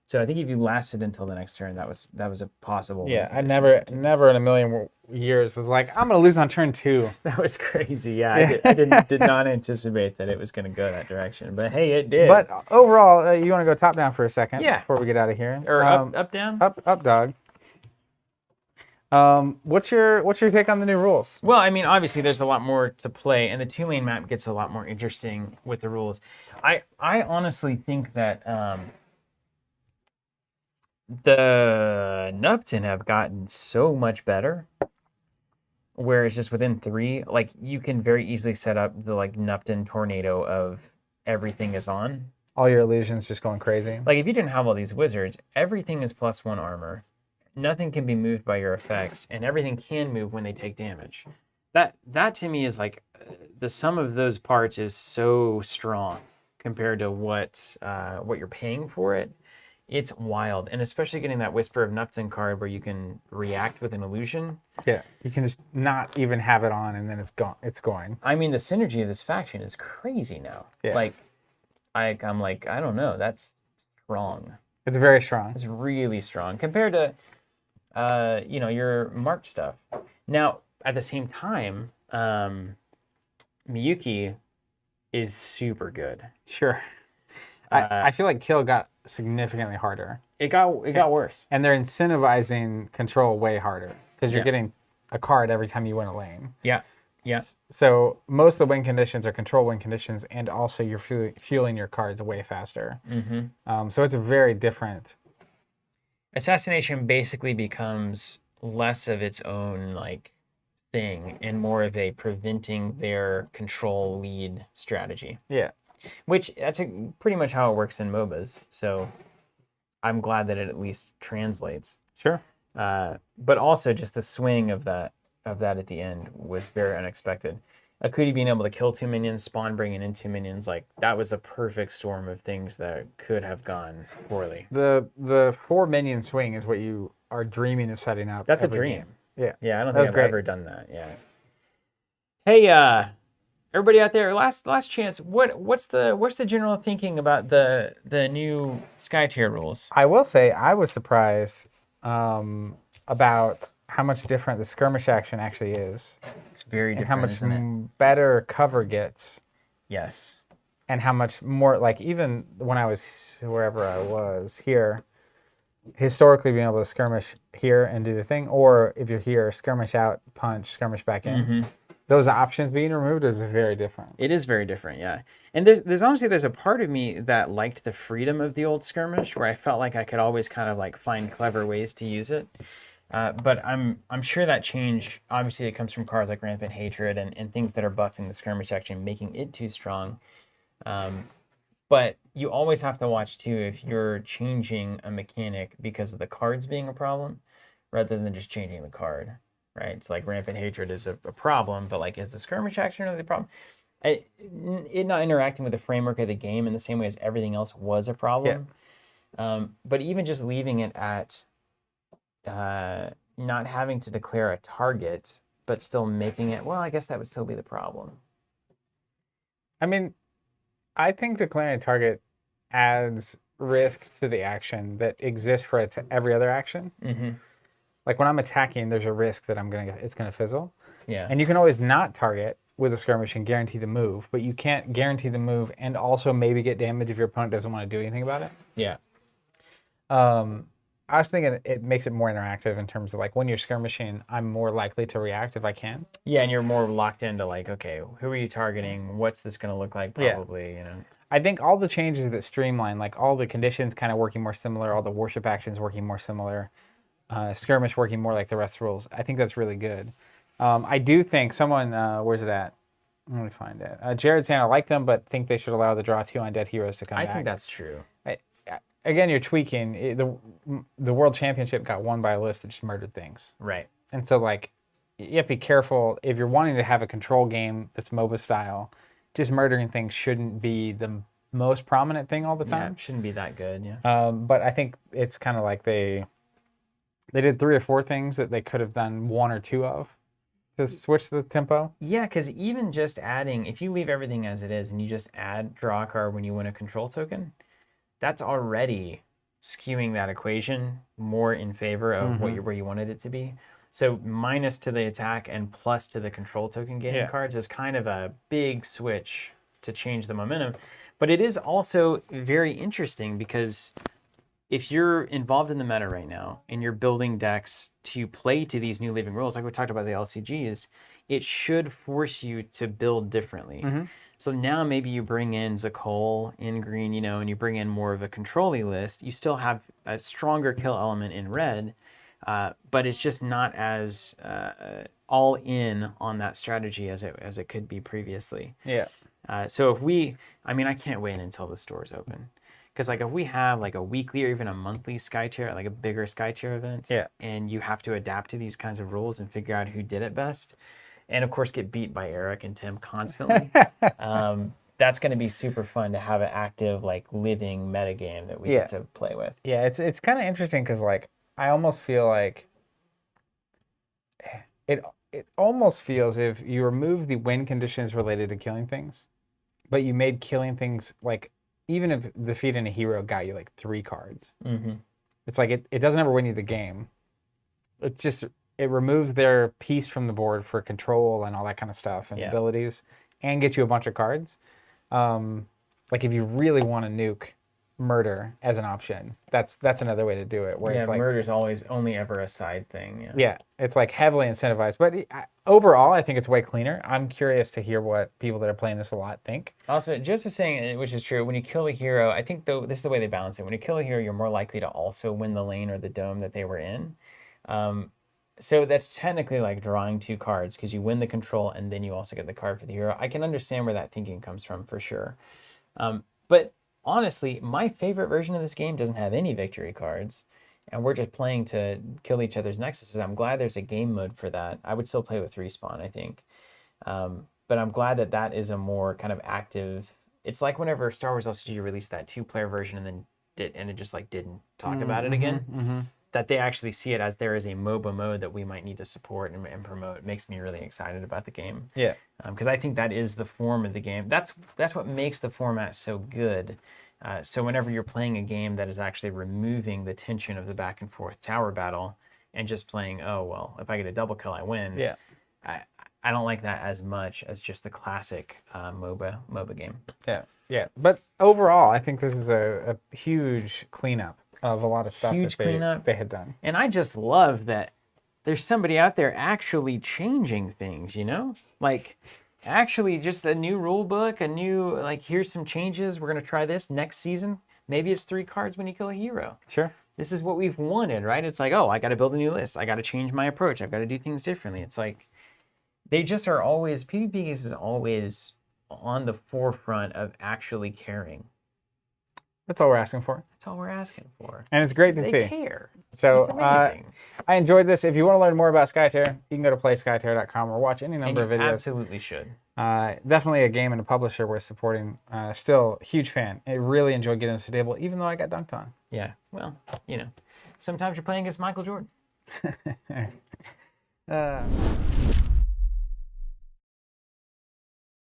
So I think if you lasted until the next turn, that was a possible. win Yeah, I condition never, for you. never in a million years was like, I'm gonna lose on turn 2. That was crazy. Yeah, Yeah. I did not anticipate that it was going to go that direction. But hey, it did. But overall, you want to go top down for a second Yeah. before we get out of here? or up down. Up, dog. What's your take on the new rules? Well, I mean, obviously there's a lot more to play, and the 2-lane map gets a lot more interesting with the rules. I honestly think that the Nupton have gotten so much better, where it's just within 3, like you can very easily set up the like Nupton tornado of everything is on. All your illusions just going crazy. Like if you didn't have all these wizards, everything is +1 armor. Nothing can be moved by your effects, and everything can move when they take damage. That to me is like the sum of those parts is so strong compared to what you're paying for it. It's wild, and especially getting that Whisper of Nupton card where you can react with an illusion. Yeah, you can just not even have it on, and then it's gone. It's going. I mean, the synergy of this faction is crazy now. Yeah. Like, I'm like, I don't know, that's strong. It's very strong. It's really strong compared to, your marked stuff. Now, at the same time, Miyuki is super good. Sure. I feel like kill got significantly harder, It got worse. and they're incentivizing control way harder because you're Yeah. getting a card every time you win a lane. Yeah. Yeah. So most of the win conditions are control win conditions, and also you're fueling your cards way faster. Mm-hmm. So it's a very different. Assassination basically becomes less of its own like thing and more of a preventing their control lead strategy. Yeah. Which that's pretty much how it works in MOBAs. So I'm glad that it at least translates. Sure. But also just the swing of that at the end was very unexpected. Akudi being able to kill 2 minions, spawn bringing in 2 minions, like that was a perfect storm of things that could have gone poorly. The 4 minion swing is what you are dreaming of setting up. That's a every dream. game. Yeah. Yeah, I don't That was think I've great. ever done that. Yeah. Hey, everybody out there, last chance. What's the general thinking about the new Skytear rules? I will say I was surprised about how much different the skirmish action actually is, It's very and different, how much isn't it? better cover gets, Yes. and how much more, like, even when I was wherever I was here, historically being able to skirmish here and do the thing, or if you're here, skirmish out, punch, skirmish back in. Mm-hmm. Those options being removed is very different. It is very different, yeah. And there's honestly a part of me that liked the freedom of the old skirmish, where I felt like I could always kind of like find clever ways to use it. But I'm sure that change, obviously, it comes from cards like Rampant Hatred and things that are buffing the skirmish action, making it too strong. But you always have to watch too if you're changing a mechanic because of the cards being a problem, rather than just changing the card. Right? It's like Rampant Hatred is a problem, but like, is the skirmish action really the problem? It not interacting with the framework of the game in the same way as everything else was a problem. But even just leaving it at not having to declare a target, but still making it, well, I guess that would still be the problem. I mean, I think declaring a target adds risk to the action that exists for every other action. Mm-hmm. Like when I'm attacking, there's a risk that it's gonna fizzle. Yeah. And you can always not target with a skirmish and guarantee the move, but you can't guarantee the move and also maybe get damage if your opponent doesn't want to do anything about it. Yeah. I was thinking it makes it more interactive in terms of like when you're skirmishing, I'm more likely to react if I can. Yeah, and you're more locked into like, okay, who are you targeting? What's this going to look like? Probably, you know. I think all the changes that streamline, like all the conditions kind of working more similar, all the worship actions working more similar, skirmish working more like the rest of the rules. I think that's really good. I do think someone, where's it at? Let me find it. Jared saying I like them, but think they should allow the draw 2 undead heroes to come back. I think that's true. Again, you're tweaking. The world championship got won by a list that just murdered things. Right. And so, like, you have to be careful. If you're wanting to have a control game that's MOBA style, just murdering things shouldn't be the most prominent thing all the Yeah, time. it shouldn't be that good, yeah. But I think it's kind of like they did 3 or 4 things that they could have done 1 or 2 of to switch the tempo. Yeah, because even just adding, if you leave everything as it is and you just add draw a card when you win a control token, that's already skewing that equation more in favor of where you wanted it to be. So minus to the attack and plus to the control token gaining cards is kind of a big switch to change the momentum. But it is also very interesting because if you're involved in the meta right now and you're building decks to play to these new living rules, like we talked about the LCGs, it should force you to build differently. So now maybe you bring in Zakol in green, you know, and you bring in more of a control-y list. You still have a stronger kill element in red, but it's just not as all in on that strategy as it could be previously. Yeah. So I mean, I can't wait until the stores open. Because like if we have like a weekly or even a monthly Skytear, like a bigger Skytear event, and you have to adapt to these kinds of rules and figure out who did it best, and of course get beat by Eric and Tim constantly, that's going to be super fun to have an active, like living meta game that we get to play with. Yeah, it's kind of interesting because like I almost feel like it almost feels if you remove the win conditions related to killing things, but you made killing things like, even if defeating a hero got you like 3 cards, it's like it doesn't ever win you the game. It's just, it removes their piece from the board for control and all that kind of stuff and abilities, and get you a bunch of cards. Like if you really want to nuke murder as an option, that's another way to do it. Where it's like murder's always only ever a side thing. Yeah, it's like heavily incentivized. But overall, I think it's way cleaner. I'm curious to hear what people that are playing this a lot think. Also, just was saying, which is true, when you kill a hero, I think though this is the way they balance it. When you kill a hero, you're more likely to also win the lane or the dome that they were in. So that's technically like drawing 2 cards because you win the control and then you also get the card for the hero. I can understand where that thinking comes from for sure. But honestly, my favorite version of this game doesn't have any victory cards, and we're just playing to kill each other's nexuses. I'm glad there's a game mode for that. I would still play with Respawn, I think. But I'm glad that that is a more kind of active... It's like whenever Star Wars LCG released that 2-player version and it just like didn't talk about it again. That they actually see it as there is a MOBA mode that we might need to support and promote. It makes me really excited about the game. Yeah. Because I think that is the form of the game. That's what makes the format so good. So whenever you're playing a game that is actually removing the tension of the back and forth tower battle and just playing, oh, well, if I get a double kill, I win. Yeah. I don't like that as much as just the classic MOBA game. Yeah. Yeah. But overall, I think this is a huge cleanup of a lot of stuff that they had done. And I just love that there's somebody out there actually changing things, you know? Like, actually just a new rule book, a new, like, here's some changes. We're going to try this next season. Maybe it's 3 cards when you kill a hero. Sure. This is what we've wanted, right? It's like, oh, I got to build a new list. I got to change my approach. I've got to do things differently. It's like, they just are always, PvP is always on the forefront of actually caring. That's all we're asking for. That's all we're asking for. And it's great to see. They care. So it's amazing. I enjoyed this. If you want to learn more about Skytear, you can go to playskytear.com or watch any number of videos. Absolutely should. Definitely a game and a publisher we're supporting. Still, huge fan. I really enjoyed getting this to table, even though I got dunked on. Yeah, well, you know, sometimes you're playing against Michael Jordan.